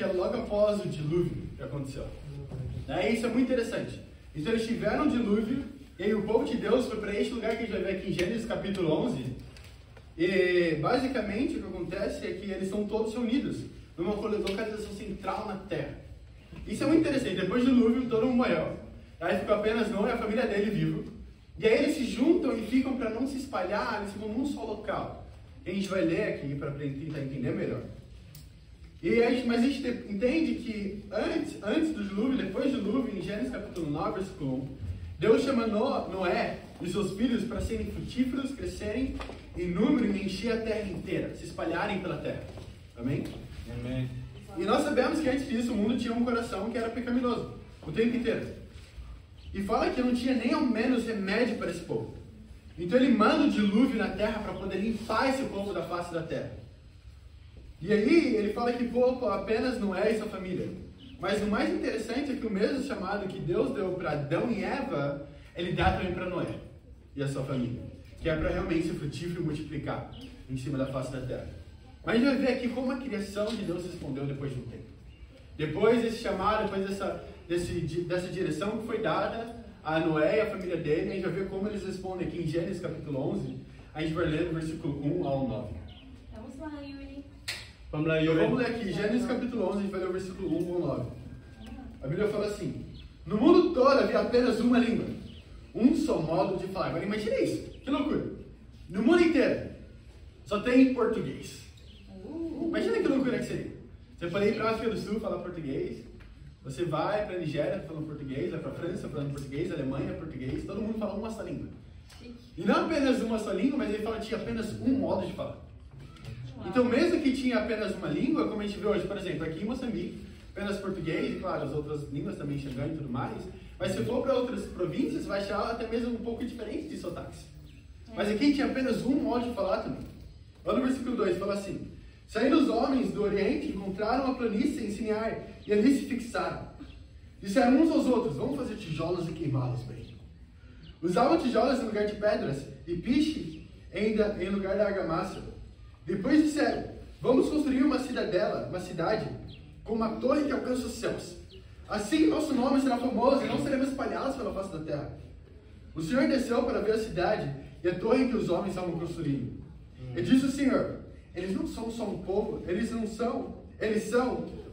é logo após o dilúvio que aconteceu. Isso é muito interessante. Então eles tiveram um dilúvio, e aí o povo de Deus foi para este lugar que a gente vai ver aqui em Gênesis capítulo 11. E basicamente o que acontece é que eles estão todos reunidos numa localização central na terra. Isso é muito interessante. Depois do dilúvio, todo mundo morreu. Aí ficou apenas Noé e a família dele vivo. E aí eles se juntam e ficam para não se espalhar, eles ficam num só local. E a gente vai ler aqui para tentar entender melhor. Mas a gente entende que antes do dilúvio, depois do dilúvio, em Gênesis capítulo 9, versículo 1, Deus chama Noé e seus filhos para serem frutíferos, crescerem em número e encher a terra inteira, se espalharem pela terra. Amém? Amém. E nós sabemos que antes disso o mundo tinha um coração que era pecaminoso, o tempo inteiro. E fala que não tinha nem ao menos remédio para esse povo. Então ele manda o dilúvio na terra para poder limpar esse povo da face da terra. E aí ele fala que poupa apenas Noé e sua família. Mas o mais interessante é que o mesmo chamado que Deus deu para Adão e Eva, ele dá também para Noé e a sua família. Que é para realmente ser frutífero e multiplicar em cima da face da terra. Mas a gente vai ver aqui como a criação de Deus respondeu depois de um tempo. Depois desse chamado, depois dessa direção que foi dada a Noé e a família dele, a gente vai ver como eles respondem aqui em Gênesis capítulo 11. A gente vai ler do versículo 1 ao 9. Vamos lá, Yuri. Vamos lá, Yuri. Vamos ler aqui, Gênesis capítulo 11, a gente vai ler o versículo 1 ao 9. A Bíblia fala assim: no mundo todo havia apenas uma língua, um só modo de falar. Agora imagina isso, que loucura. No mundo inteiro, só tem português. Imagina que loucura que seria. Você pode ir para a África do Sul falar português, você vai para a Nigéria falando português, vai para a França falando português, Alemanha português, todo mundo fala uma só língua. E não apenas uma só língua, mas ele fala que tinha apenas um modo de falar. Então, mesmo que tinha apenas uma língua, como a gente vê hoje, por exemplo, aqui em Moçambique, apenas português, e claro, as outras línguas também, Xangã e tudo mais, mas se for para outras províncias, vai achar até mesmo um pouco diferente de sotaques. Mas aqui tinha apenas um modo de falar também. Olha no versículo 2, fala assim: saindo os homens do Oriente, encontraram uma planície em Sinai, e ali se fixaram. Disseram uns aos outros: vamos fazer tijolos e queimá-los bem. Usavam tijolos em lugar de pedras, e piche em lugar da argamassa. Depois disseram: vamos construir uma cidade, com uma torre que alcança os céus. Assim nosso nome será famoso, e não seremos espalhados pela face da terra. O Senhor desceu para ver a cidade e a torre que os homens estavam construindo. E disse o Senhor: eles não são só um povo, eles são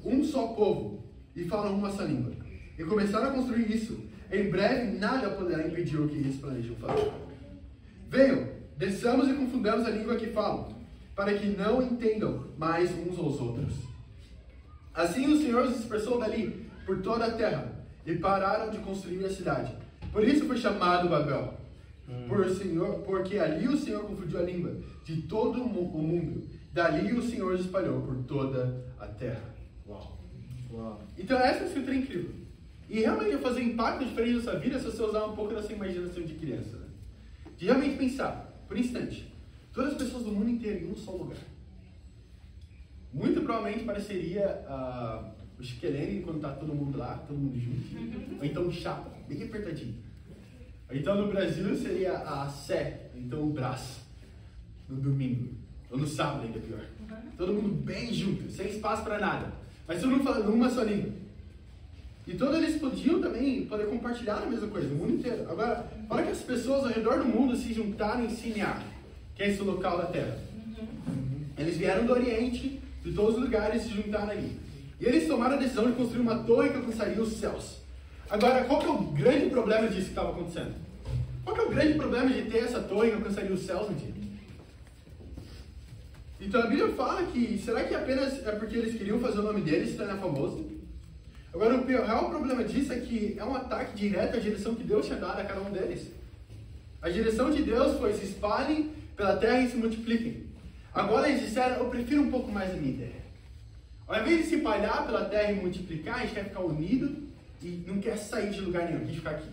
um só povo, e falam uma só língua. E começaram a construir isso. Em breve nada poderá impedir o que eles planejam fazer. Venham, desçamos e confundamos a língua que falam, para que não entendam mais uns aos outros. Assim o Senhor os dispersou dali por toda a terra, e pararam de construir a cidade. Por isso foi chamado Babel, porque ali o Senhor confundiu a língua de todo o mundo. Dali o Senhor os espalhou por toda a terra. Uau. Uau. Então essa é uma escritura incrível. E realmente vai fazer impacto diferente na sua vida se você usar um pouco dessa imaginação de criança. Né? De realmente pensar, por instante, todas as pessoas do mundo inteiro em um só lugar. Muito provavelmente pareceria o Chiquelene quando está todo mundo lá, todo mundo junto. Ou então o Chapa, bem apertadinho. Ou então no Brasil seria a Sé, ou então o Brás, no domingo. Ou no sábado ainda pior. Todo mundo bem junto, sem espaço para nada. Mas todo mundo falando uma só língua. E todos eles podiam também poder compartilhar a mesma coisa, o mundo inteiro. Agora, olha que as pessoas ao redor do mundo se juntaram em Sinai, que é esse local da terra. Eles vieram do Oriente, de todos os lugares, se juntaram ali. E eles tomaram a decisão de construir uma torre que alcançaria os céus. Agora, qual que é o grande problema disso que estava acontecendo? Qual que é o grande problema de ter essa torre que alcançaria os céus um dia? Então a Bíblia fala que, será que apenas é porque eles queriam fazer o nome deles se tornar famoso? Agora, o real problema disso é que é um ataque direto à direção que Deus tinha dado a cada um deles. A direção de Deus foi: se espalhem pela terra e se multipliquem. Agora eles disseram: eu prefiro um pouco mais a minha ideia. Ao invés de se espalhar pela terra e multiplicar, a gente quer ficar unido e não quer sair de lugar nenhum, quer ficar aqui.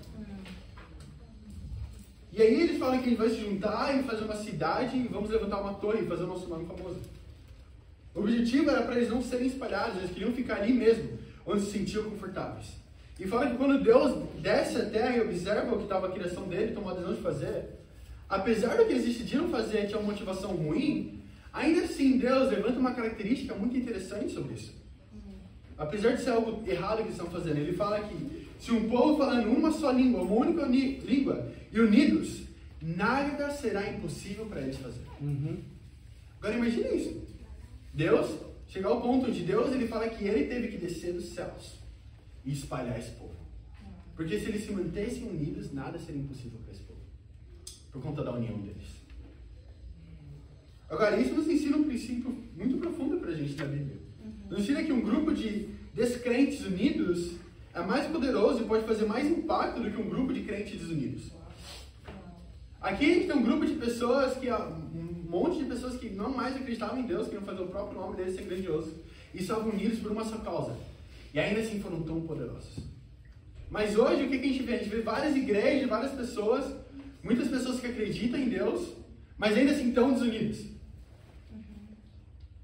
E aí eles falam que a gente vai se juntar e fazer uma cidade e vamos levantar uma torre e fazer o nosso nome famoso. O objetivo era para eles não serem espalhados, eles queriam ficar ali mesmo, onde se sentiam confortáveis. E fala que quando Deus desce a terra e observa o que estava a criação dele, tomou a decisão de fazer, apesar do que eles decidiram fazer tinha uma motivação ruim, ainda assim Deus levanta uma característica muito interessante sobre isso. apesar de ser algo errado que eles estão fazendo, ele fala que se um povo falando uma só língua, uma única língua, e unidos, nada será impossível para eles fazer. Agora imagine isso. Deus, chegar ao ponto onde Deus ele fala que ele teve que descer dos céus e espalhar esse povo. Porque se eles se mantessem unidos, nada seria impossível para esse povo. Por conta da união deles. Agora, isso nos ensina um princípio muito profundo para a gente na Bíblia. Nos ensina que um grupo de descrentes unidos é mais poderoso e pode fazer mais impacto do que um grupo de crentes desunidos. Aqui a gente tem um grupo de pessoas um monte de pessoas que não mais acreditavam em Deus, queriam fazer o próprio nome deles ser grandioso, e estavam unidos por uma só causa. E ainda assim foram tão poderosos. Mas hoje o que a gente vê? A gente vê várias igrejas, várias pessoas, muitas pessoas que acreditam em Deus, mas ainda assim tão desunidas.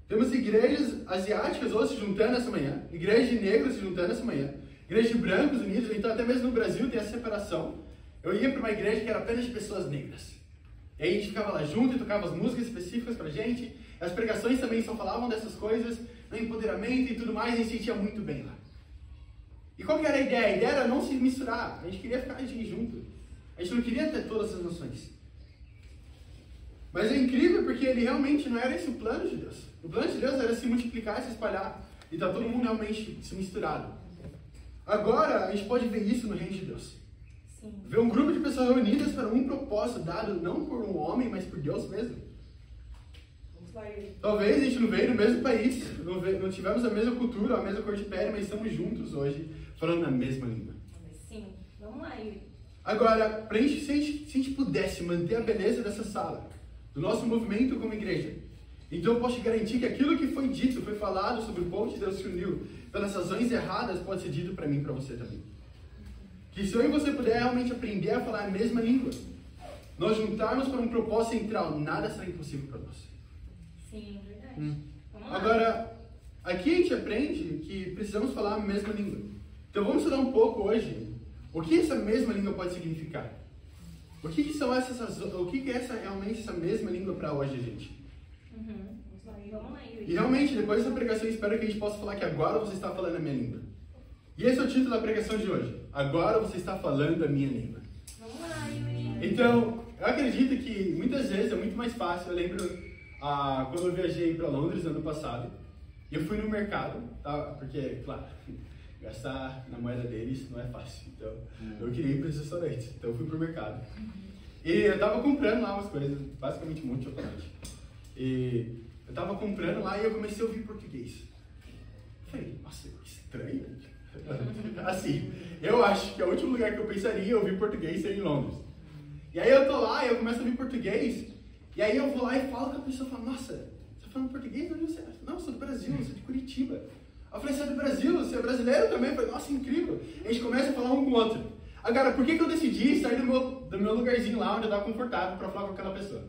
Temos igrejas asiáticas hoje se juntando essa manhã, igrejas de negros se juntando essa manhã, igrejas de brancos unidos, então até mesmo no Brasil tem essa separação. Eu ia para uma igreja que era apenas de pessoas negras. E aí a gente ficava lá junto e tocava as músicas específicas pra gente. As pregações também só falavam dessas coisas, no empoderamento e tudo mais, e a gente se sentia muito bem lá. E qual que era a ideia? A ideia era não se misturar. A gente queria ficar junto. A gente não queria ter todas as noções. Mas é incrível porque ele realmente não era esse o plano de Deus. O plano de Deus era se multiplicar, se espalhar e estar todo mundo realmente se misturado. Agora, a gente pode ver isso no reino de Deus. Ver um grupo de pessoas reunidas para um propósito dado não por um homem, mas por Deus mesmo. Talvez a gente não veio no mesmo país, não tivemos a mesma cultura, a mesma cor de pele, mas estamos juntos hoje, falando a mesma língua. Sim, vamos lá, Yuri. Agora, se a gente pudesse manter a beleza dessa sala, do nosso movimento como igreja, então eu posso te garantir que aquilo que foi dito, foi falado sobre o povo de Deus se uniu, pelas razões erradas, pode ser dito para mim e para você também. Que se eu e você puder realmente aprender a falar a mesma língua, nós juntarmos para um propósito central, nada será impossível para nós. Sim, verdade. Agora, aqui a gente aprende que precisamos falar a mesma língua. Então vamos estudar um pouco hoje o que essa mesma língua pode significar. O que é realmente essa mesma língua para hoje, gente? Vamos lá, Yuri. E realmente, depois dessa pregação, eu espero que a gente possa falar que agora você está falando a minha língua. E esse é o título da pregação de hoje. Agora você está falando a minha língua. Vamos lá, Yuri. Então, eu acredito que muitas vezes é muito mais fácil. Eu lembro quando eu viajei para Londres ano passado, e eu fui no mercado, tá? Porque, claro, gastar na moeda deles não é fácil. Então, eu queria ir para os restaurantes. Então, eu fui para o mercado. E eu estava comprando lá umas coisas, basicamente muito chocolate. E eu estava comprando lá e eu comecei a ouvir português. Eu falei, nossa, que estranho. Assim, eu acho que é o último lugar que eu pensaria em ouvir português seria em Londres. E aí eu tô lá e eu começo a ouvir português. E aí eu vou lá e falo com a pessoa, falo, nossa, você tá falando português? Onde você é? Não, eu sou do Brasil, eu sou de Curitiba. Eu falei, você é do Brasil? Você é brasileiro também? Eu falei, nossa, incrível. E a gente começa a falar um com o outro. Agora, por que eu decidi sair do meu lugarzinho lá onde eu estava confortável para falar com aquela pessoa?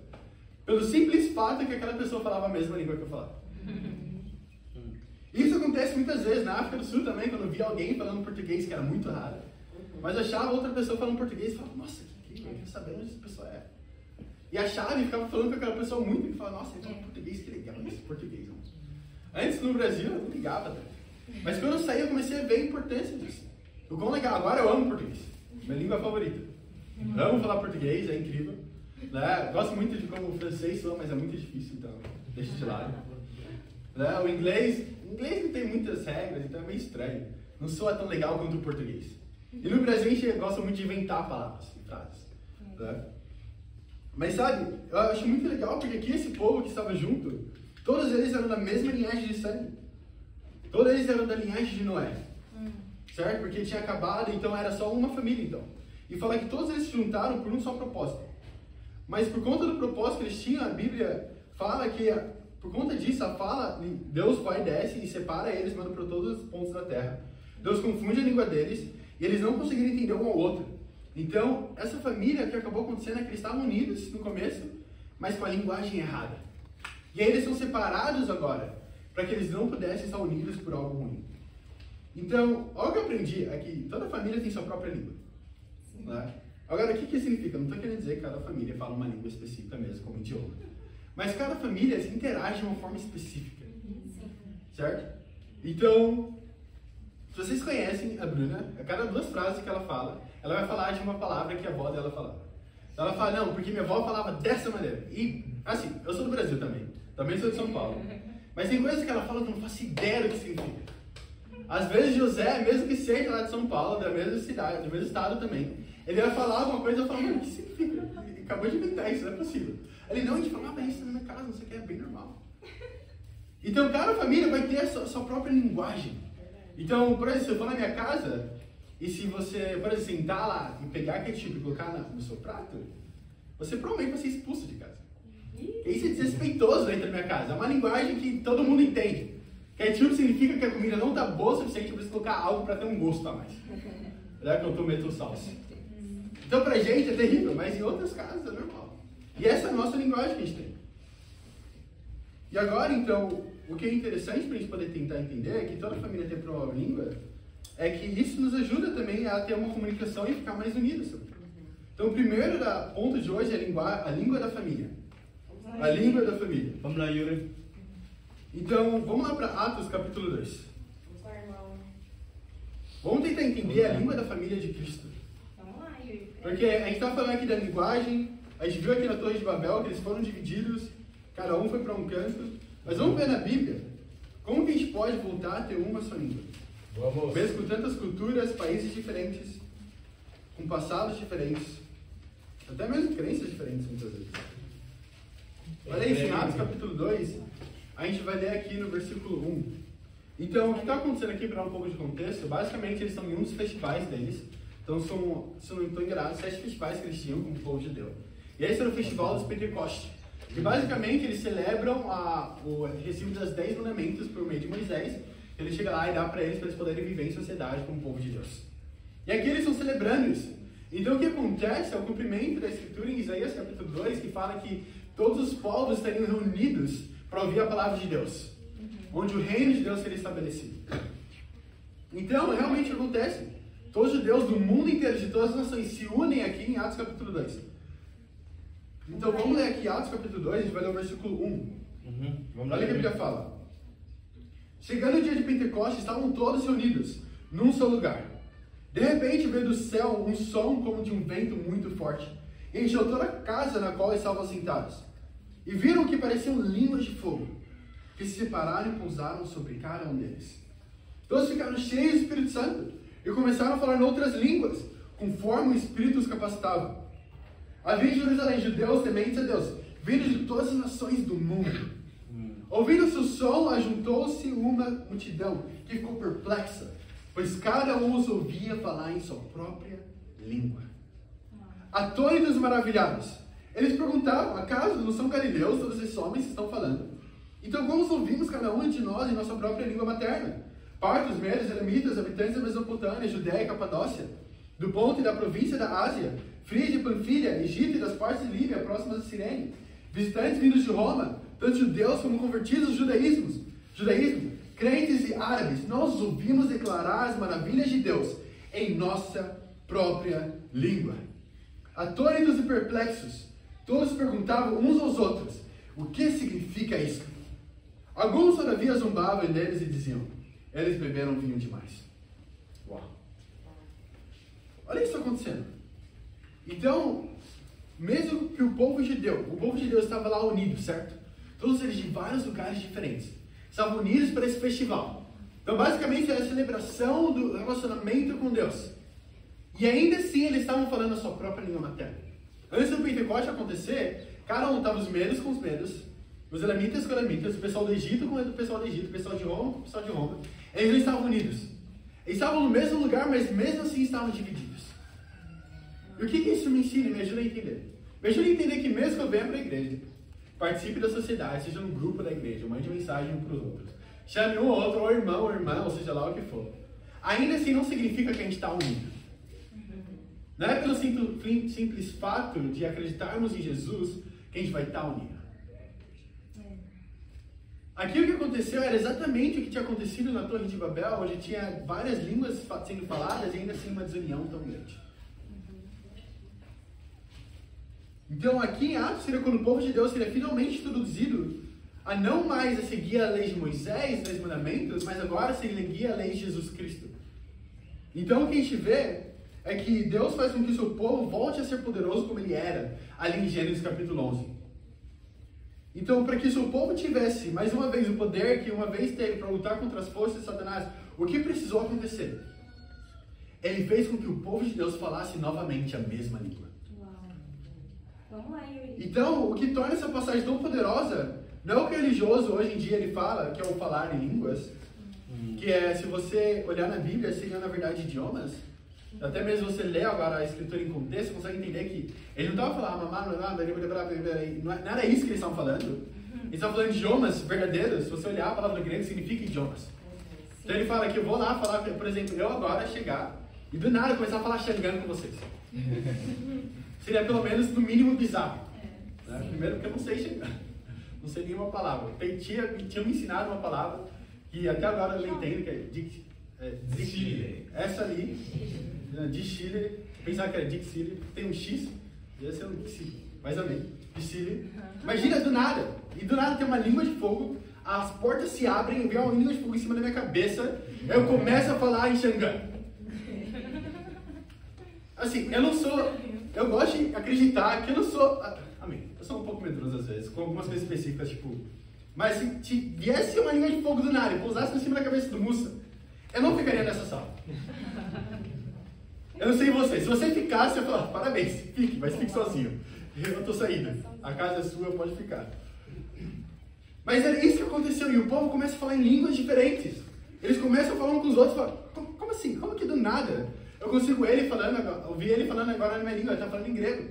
Pelo simples fato que aquela pessoa falava a mesma língua que eu falava. Isso acontece muitas vezes na África do Sul também, quando eu via alguém falando português, que era muito raro. Mas eu achava outra pessoa falando português e falava, nossa, que incrível, eu quero saber onde essa pessoa é. E achava e ficava falando com aquela pessoa muito e falava, nossa, ele fala português, que legal esse português. Antes, no Brasil, eu não ligava tanto. Mas quando eu saí, eu comecei a ver a importância disso. O quão legal, agora eu amo português. Minha língua favorita. Amo falar português, é incrível. Né? Gosto muito de como o francês soa, mas é muito difícil, então deixa de lado. Né? O inglês não tem muitas regras, então é meio estranho. Não soa tão legal quanto o português. E no Brasil a gente gosta muito de inventar palavras e frases. Né? Mas sabe, eu acho muito legal porque aqui esse povo que estava junto, todos eles eram da mesma linhagem de sangue. Todos eles eram da linhagem de Noé. Certo? Porque tinha acabado, então era só uma família então. E fala que todos eles se juntaram por um só propósito. Mas por conta do propósito que eles tinham, a Bíblia fala que por conta disso, Deus Pai desce e separa eles, manda para todos os pontos da terra. Deus confunde a língua deles e eles não conseguiram entender um ao outro. Então, essa família, o que acabou acontecendo é que eles estavam unidos no começo, mas com a linguagem errada. E aí eles são separados agora, para que eles não pudessem estar unidos por algo ruim. Então, algo que eu aprendi é que toda família tem sua própria língua. Né? Agora, o que significa? Eu não estou querendo dizer que cada família fala uma língua específica mesmo, como idioma. Mas cada família se interage de uma forma específica. Certo? Então, Se vocês conhecem a Bruna, a cada 2 frases que ela fala, ela vai falar de uma palavra que a avó dela falava. Então ela fala, não, porque minha avó falava dessa maneira. E, assim, eu sou do Brasil também sou de São Paulo. Mas tem coisas que ela fala que eu não faço ideia do que significa. Às vezes José, mesmo que seja lá de São Paulo, da mesma cidade, do mesmo estado também, ele vai falar alguma coisa e eu falo, mano, o que significa? Ele acabou de inventar isso, não é possível. Ele, não, a gente falava isso na minha casa, não sei o que, é bem normal. Então, cada família vai ter a sua própria linguagem. Então, por exemplo, se eu for na minha casa, e se você, por exemplo, sentar lá e pegar ketchup e colocar no seu prato, você provavelmente vai ser expulso de casa. Isso é desrespeitoso dentro da minha casa. É uma linguagem que todo mundo entende. Ketchup significa que a comida não está boa o suficiente para você colocar algo para ter um gosto a mais. Já que eu tô meto salsa. Então, pra gente é terrível, mas em outras casas é normal. E essa é a nossa linguagem que a gente tem. E agora, então, o que é interessante para a gente poder tentar entender é que toda família tem uma língua, é que isso nos ajuda também a ter uma comunicação e ficar mais unidos. Então, o primeiro ponto de hoje é a língua da família. A língua da família. Vamos lá, Yuri. Então, vamos lá para Atos capítulo 2. Vamos lá, irmão. Vamos tentar entender a língua da família de Cristo. Vamos lá, Yuri. Porque a gente está falando aqui da linguagem, a gente viu aqui na Torre de Babel que eles foram divididos, cada um foi para um canto. Mas vamos ver na Bíblia, como que a gente pode voltar a ter uma só língua? Vamos. Mesmo com tantas culturas, países diferentes, com passados diferentes, até mesmo crenças diferentes muitas vezes. Olha aí, em Atos capítulo 2, a gente vai ler aqui no versículo 1. Então, o que está acontecendo aqui, para dar um pouco de contexto, basicamente eles estão em um dos festivais deles. Então, são, se eu não estou enganado, 7 festivais que eles tinham como povo judeu. E esse era o festival dos Pentecostes. E basicamente eles celebram o recibo das 10 mandamentos por meio de Moisés. Ele chega lá e dá para eles poderem viver em sociedade como povo de Deus. E aqui eles estão celebrando isso. Então, o que acontece é o cumprimento da escritura em Isaías capítulo 2, que fala que todos os povos estariam reunidos para ouvir a palavra de Deus, onde o reino de Deus seria estabelecido. Então, realmente acontece. Todos os judeus do mundo inteiro, de todas as nações, se unem aqui em Atos capítulo 2. Então, vamos ler aqui Atos capítulo 2, a gente vai ler o versículo 1. Olha o que a Bíblia fala. Chegando o dia de Pentecostes, estavam todos reunidos, num só lugar. De repente, veio do céu um som como de um vento muito forte, e encheu toda a casa na qual estavam sentados. E viram que pareciam línguas de fogo, que se separaram e pousaram sobre cada um deles. Todos ficaram cheios do Espírito Santo, e começaram a falar em outras línguas, conforme o Espírito os capacitava. Havia em Jerusalém judeus tementes a Deus, vindos de todas as nações do mundo. Ouvindo seu som, ajuntou-se uma multidão que ficou perplexa, pois cada um os ouvia falar em sua própria língua. Atônitos e maravilhados, eles perguntavam, acaso não são galileus todos esses homens que estão falando? Então como os ouvimos cada um de nós em nossa própria língua materna? Partos, medos, elamitas, habitantes da Mesopotâmia, Judéia e Capadócia, do ponto e da província da Ásia, Frígia e Panfilha, Egito e das partes de Líbia, próximas a Cirene, visitantes vindos de Roma, tanto judeus como convertidos ao judaísmo, crentes e árabes, nós ouvimos declarar as maravilhas de Deus em nossa própria língua. Atônitos e perplexos, todos perguntavam uns aos outros, o que significa isso? Alguns, todavia, zombavam deles e diziam, eles beberam vinho demais. Uau! Olha isso acontecendo. Então, mesmo que o povo judeu estava lá unido, certo? Todos eles de vários lugares diferentes, estavam unidos para esse festival. Então, basicamente, era a celebração do relacionamento com Deus. E ainda assim, eles estavam falando a sua própria língua materna. Antes do Pentecoste acontecer, cada um estava os medos com os medos, os elamitas com os elamitas, o pessoal do Egito com o pessoal do Egito, o pessoal de Roma com o pessoal de Roma. Eles não estavam unidos. Eles estavam no mesmo lugar, mas mesmo assim estavam divididos. E o que isso me ensina e me ajuda a entender? Me ajuda a entender que mesmo que eu venha para a igreja, participe da sociedade, seja no grupo da igreja, mande mensagem um para os outros, chame um ou outro, ou irmão, ou irmã, ou seja lá o que for. Ainda assim não significa que a gente está unido. Não é pelo simples fato de acreditarmos em Jesus que a gente vai estar unido. Aqui o que aconteceu era exatamente o que tinha acontecido na Torre de Babel, onde tinha várias línguas sendo faladas e ainda assim uma desunião tão grande. Então aqui em Atos seria quando o povo de Deus seria finalmente introduzido a não mais a seguir a lei de Moisés, os 10 mandamentos, mas agora a seguir a lei de Jesus Cristo. Então o que a gente vê é que Deus faz com que o seu povo volte a ser poderoso como ele era, ali em Gênesis capítulo 11. Então, para que o seu povo tivesse, mais uma vez, o poder que uma vez teve para lutar contra as forças de Satanás, o que precisou acontecer? Ele fez com que o povo de Deus falasse novamente a mesma língua. Uau. Vamos lá, Yuri. Então, o que torna essa passagem tão poderosa, não é o que o religioso hoje em dia ele fala, que é o falar em línguas, que é, se você olhar na Bíblia, seriam na verdade idiomas. Até mesmo você lê agora a escritura em contexto, você consegue entender que ele não estava falando, não era isso que eles estavam falando. Eles estavam falando de idiomas verdadeiros. Se você olhar a palavra grego, significa idiomas. Então ele fala que eu vou lá falar, por exemplo, eu agora chegar e do nada começar a falar xangando com vocês. Seria pelo menos, no mínimo, bizarro. Né? Primeiro porque eu não sei xangar. Não sei nenhuma palavra. Tinha me ensinado uma palavra que até agora eu não entendo, que é Dixile. Essa ali, de Chile, pensava que era Dixile, tem um X, ia ser um Dixile, mais ou menos. Dixile. Imagina do nada, e do nada tem uma língua de fogo, as portas se abrem, vem uma língua de fogo em cima da minha cabeça, eu começo a falar em Xangã. Assim, eu gosto de acreditar que eu não sou, amém, eu sou um pouco medroso às vezes, com algumas coisas específicas, tipo, mas se viesse uma língua de fogo do nada e pousasse em cima da cabeça do Musa, eu não ficaria nessa sala. Eu não sei você, se você ficasse, eu ia falar, parabéns, fique, mas fique sozinho. Eu tô saindo, a casa é sua, pode ficar. Mas era isso que aconteceu, e o povo começa a falar em línguas diferentes. Eles começam a falar uns com os outros, falam, como assim? Como que do nada? Eu consigo ouvir ele falando agora na minha língua, ele tá falando em grego.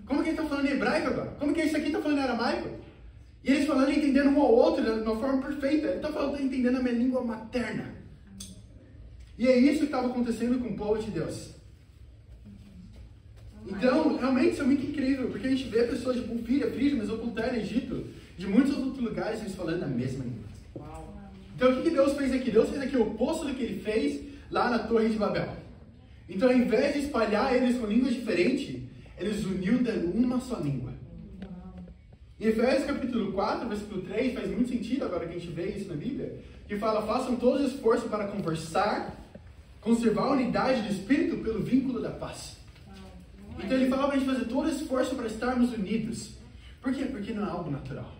Como que ele tá falando em hebraico agora? Como que esse aqui tá falando em aramaico? E eles falando e entendendo um ao outro de uma forma perfeita. Ele tá falando entendendo a minha língua materna. E é isso que estava acontecendo com o povo de Deus. Então, realmente isso é muito incrível, porque a gente vê pessoas de Pufíria, Frígia, Mesopotâmia, Egito, de muitos outros lugares, eles falando a mesma língua. Então, o que Deus fez aqui? Deus fez aqui o oposto do que ele fez lá na Torre de Babel. Então, ao invés de espalhar eles com línguas diferentes, eles uniu dando uma só língua. Em Efésios capítulo 4, versículo 3, faz muito sentido agora que a gente vê isso na Bíblia, que fala, façam todo o esforço para conversar, conservar a unidade do Espírito pelo vínculo da paz. Então ele fala para a gente fazer todo o esforço para estarmos unidos. Por quê? Porque não é algo natural.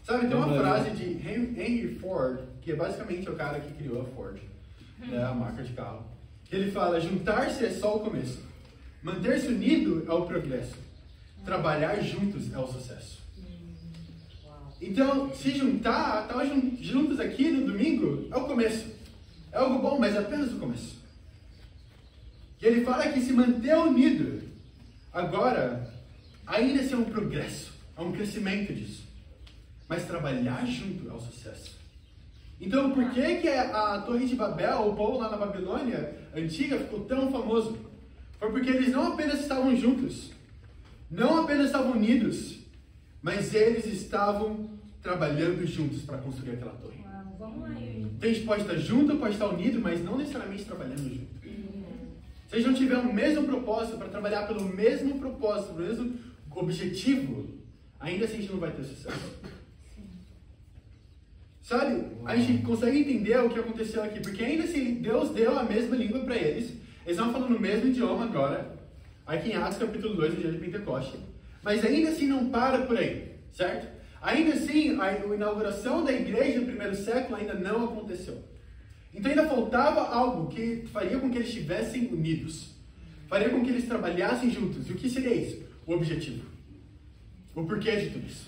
Sabe, tem uma frase de Henry Ford, que é basicamente o cara que criou a Ford, né, a marca de carro. Que ele fala, juntar-se é só o começo. Manter-se unido é o progresso. Trabalhar juntos é o sucesso. Então, se juntar, estar juntos aqui no domingo, é o começo. É algo bom, mas é apenas o começo. E ele fala que se manter unido, agora, ainda assim é um progresso, é um crescimento disso. Mas trabalhar junto é o sucesso. Então, por que a Torre de Babel, o povo lá na Babilônia antiga, ficou tão famoso? Foi porque eles não apenas estavam juntos, não apenas estavam unidos, mas eles estavam trabalhando juntos para construir aquela torre. Uau, vamos lá, Yuri. Então a gente pode estar junto, pode estar unido, mas não necessariamente trabalhando junto. Se a gente não tiver o mesmo propósito, para trabalhar pelo mesmo propósito, pelo mesmo objetivo, ainda assim a gente não vai ter sucesso. Sabe? A gente consegue entender o que aconteceu aqui, porque ainda assim Deus deu a mesma língua para eles, eles estavam falando o mesmo idioma agora, aqui em Atos capítulo 2, no dia de Pentecoste, mas ainda assim não para por aí, certo? Ainda assim, a inauguração da igreja no primeiro século ainda não aconteceu. Então ainda faltava algo que faria com que eles estivessem unidos, faria com que eles trabalhassem juntos. E o que seria isso? O objetivo. O porquê de tudo isso.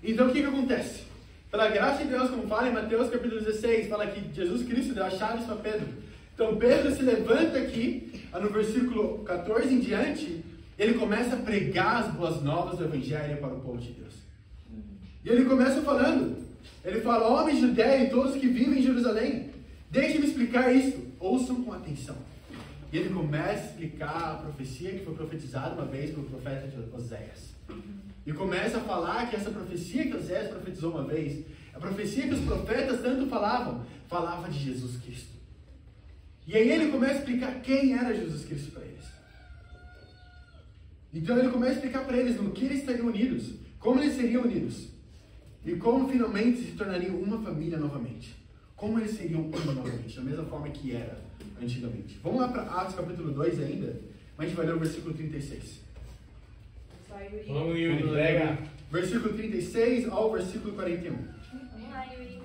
Então o que acontece? Pela graça de Deus, como fala em Mateus capítulo 16, fala que Jesus Cristo deu as chaves para Pedro. Então Pedro se levanta aqui, no versículo 14 em diante, ele começa a pregar as boas novas do Evangelho para o povo de Deus. E ele começa falando, ele fala, homens de Judeia e todos que vivem em Jerusalém, deixe-me explicar isso, ouçam com atenção. E ele começa a explicar a profecia que foi profetizada uma vez pelo profeta Oséias. E começa a falar que essa profecia que Oséias profetizou uma vez, a profecia que os profetas tanto falavam, falava de Jesus Cristo. E aí ele começa a explicar quem era Jesus Cristo para eles. Então ele começa a explicar para eles no que eles estariam unidos. como eles seriam unidos e como finalmente se tornariam uma família novamente. Como eles seriam uma novamente, da mesma forma que era antigamente. Vamos lá para Atos capítulo 2 ainda, mas a gente vai ler o versículo 36. Vamos, Yuri, entrega. Versículo 36 ao versículo 41. Vamos lá, Yuri.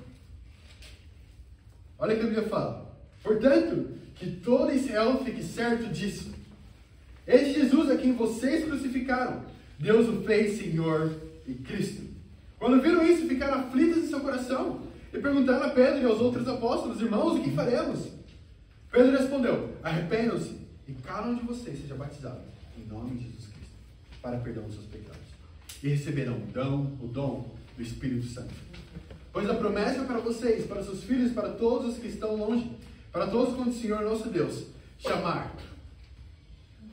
Olha o que a Bíblia fala. Portanto, que todo Israel fique certo disso. Este Jesus a quem vocês crucificaram, Deus o fez Senhor e Cristo. Quando viram isso, ficaram aflitos em seu coração e perguntaram a Pedro e aos outros apóstolos: irmãos, o que faremos? Pedro respondeu: arrependam-se e cada um de vocês seja batizado em nome de Jesus Cristo para perdão dos seus pecados e receberão o dom do Espírito Santo. Pois a promessa é para vocês, para seus filhos, para todos os que estão longe, para todos quando o Senhor nosso Deus chamar.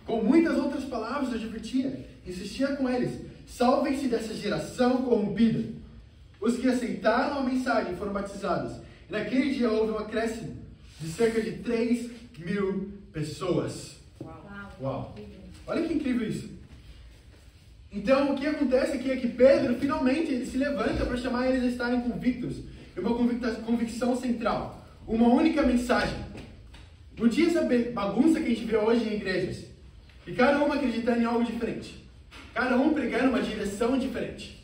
Com muitas outras palavras eu advertia, insistia com eles: salvem-se dessa geração corrompida. Os que aceitaram a mensagem foram batizados. E naquele dia houve um acréscimo de cerca de 3.000 pessoas. Uau! Olha que incrível isso. Então, o que acontece aqui é que Pedro, finalmente, ele se levanta para chamar eles a estarem convictos. E uma convicção central. Uma única mensagem. Não tinha essa bagunça que a gente vê hoje em igrejas. E cada um acreditando em algo diferente. Cada um pregando uma direção diferente.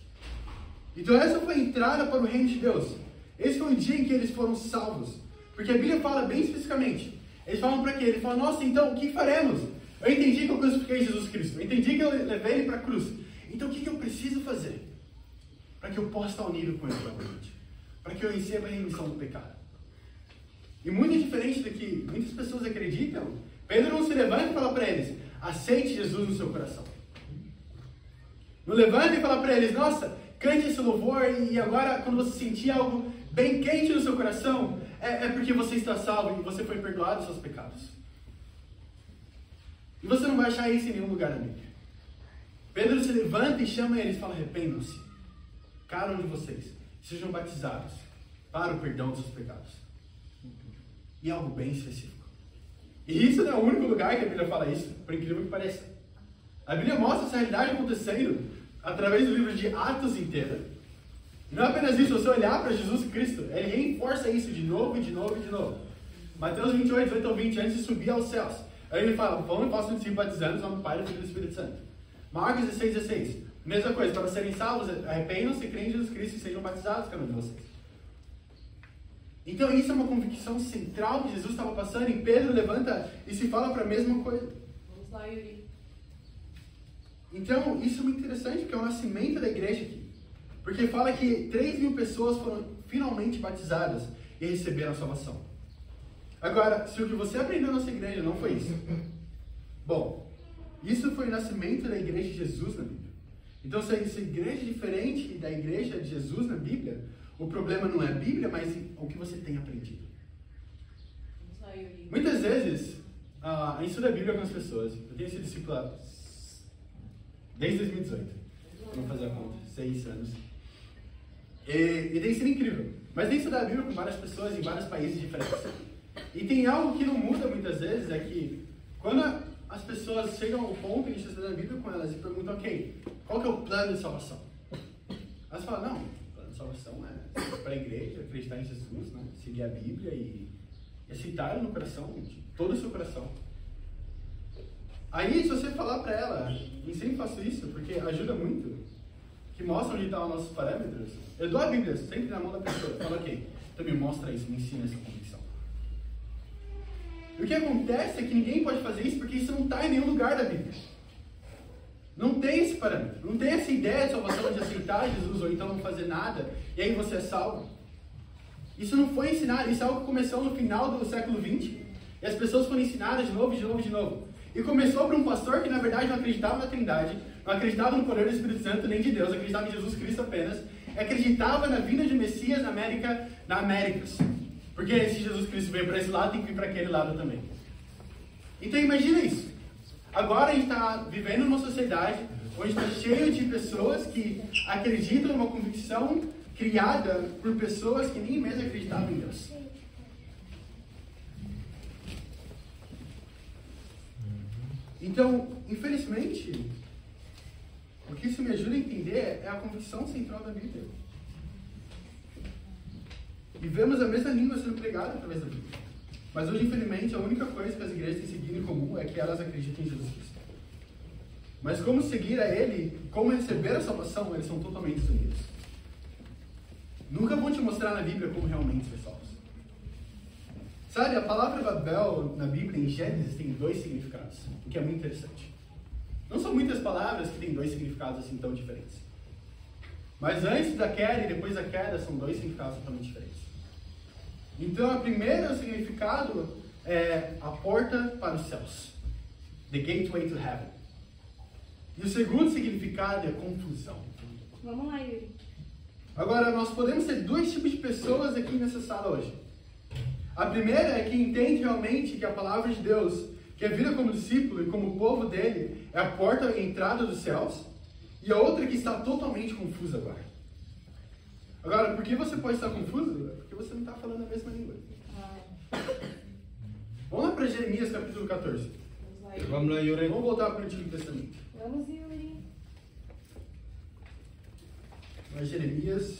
Então essa foi a entrada para o reino de Deus. Esse foi o dia em que eles foram salvos. Porque a Bíblia fala bem especificamente. Eles falam para quê? Ele fala: nossa, então, o que faremos? Eu entendi que eu crucifiquei Jesus Cristo. Eu entendi que eu levei ele para a cruz. Então o que eu preciso fazer para que eu possa estar unido com ele novamente? Para que eu receba a remissão do pecado? E muito diferente do que muitas pessoas acreditam, Pedro não se levanta e fala para eles: aceite Jesus no seu coração. Não levanta e fala para eles: nossa, cante esse louvor e agora quando você sentir algo bem quente no seu coração, é porque você está salvo e você foi perdoado dos seus pecados. E você não vai achar isso em nenhum lugar na Bíblia. Pedro se levanta e chama eles e fala: arrependam-se, cada um de vocês, sejam batizados para o perdão dos seus pecados. E algo bem específico. E isso não é o único lugar que a Bíblia fala isso, por incrível que pareça. A Bíblia mostra essa realidade acontecendo através do livro de Atos inteiro. E não é apenas isso, se você olhar para Jesus Cristo, ele reforça isso de novo e de novo e de novo. Mateus 28, 18 ao 20, antes de subir aos céus. Aí ele fala: vão e façam discípulos batizando em nome do Pai, do Filho e do Espírito Santo. Marcos 16, 16. Mesma coisa, para serem salvos, arrependam-se, creem em Jesus Cristo e sejam batizados, cada um de vocês. Então isso é uma convicção central que Jesus estava passando, e Pedro levanta e se fala para a mesma coisa. Vamos lá, Yuri. Então isso é muito interessante, porque é o nascimento da igreja aqui. Porque fala que 3.000 pessoas foram finalmente batizadas e receberam a salvação. Agora, se o que você aprendeu na nossa igreja não foi isso, bom, isso foi o nascimento da igreja de Jesus na Bíblia. Então, se a igreja é diferente da igreja de Jesus na Bíblia, o problema não é a Bíblia, mas o que você tem aprendido. Vamos lá, Yuri. Muitas vezes, a gente estuda a Bíblia com as pessoas. Eu tenho sido discipulado desde 2018. Vamos fazer a conta, 6 anos. E tem sido incrível. Mas tem estudado a Bíblia com várias pessoas em vários países diferentes. E tem algo que não muda muitas vezes, é que quando as pessoas chegam ao ponto que a gente está estudando a Bíblia com elas e perguntam: ok, qual que é o plano de salvação? Elas falam: não, o plano de salvação é ir para a igreja, acreditar em Jesus, né? Seguir a Bíblia e aceitar no coração, de todo o seu coração. Aí, se você falar para ela, e sempre faço isso, porque ajuda muito, que mostra onde estão os nossos parâmetros, eu dou a Bíblia sempre na mão da pessoa, falo: ok, então me mostra isso, me ensina essa convicção. E o que acontece é que ninguém pode fazer isso porque isso não está em nenhum lugar da Bíblia. Não tem esse parâmetro, não tem essa ideia de salvação de aceitar Jesus ou então não fazer nada e aí você é salvo. Isso não foi ensinado, isso é algo que começou no final do século XX e as pessoas foram ensinadas de novo, de novo, de novo. E começou por um pastor que na verdade não acreditava na Trindade, não acreditava no poder do Espírito Santo nem de Deus, acreditava em Jesus Cristo apenas, acreditava na vinda de Messias na Américas. Porque se Jesus Cristo veio para esse lado, tem que vir para aquele lado também. Então imagina isso. Agora a gente está vivendo numa sociedade onde está cheio de pessoas que acreditam numa convicção criada por pessoas que nem mesmo acreditavam em Deus. Então, infelizmente, o que isso me ajuda a entender é a convicção central da Bíblia. E vemos a mesma língua sendo pregada através da Bíblia. Mas hoje, infelizmente, a única coisa que as igrejas têm seguido em comum é que elas acreditam em Jesus Cristo. Mas como seguir a Ele, como receber a salvação, eles são totalmente desunidos. Nunca vão te mostrar na Bíblia como realmente ser salvos. Sabe, a palavra Babel na Bíblia, em Gênesis, tem 2 significados, o que é muito interessante. Não são muitas palavras que têm 2 significados assim tão diferentes. Mas antes da queda e depois da queda, são 2 significados totalmente diferentes. Então, o primeiro significado é a porta para os céus. The gateway to heaven. E o segundo significado é confusão. Vamos lá, Yuri. Agora, nós podemos ter 2 tipos de pessoas aqui nessa sala hoje. A primeira é que entende realmente que a palavra de Deus, que a vida como discípulo e como povo dele, é a porta e a entrada dos céus. E a outra que está totalmente confusa agora. Agora, por que você pode estar confuso? Porque você não está falando a mesma língua. Vamos lá para Jeremias capítulo 14. Vamos lá, Yuri. Vamos voltar para o Antigo Testamento. Vamos, Yuri. Mas Jeremias,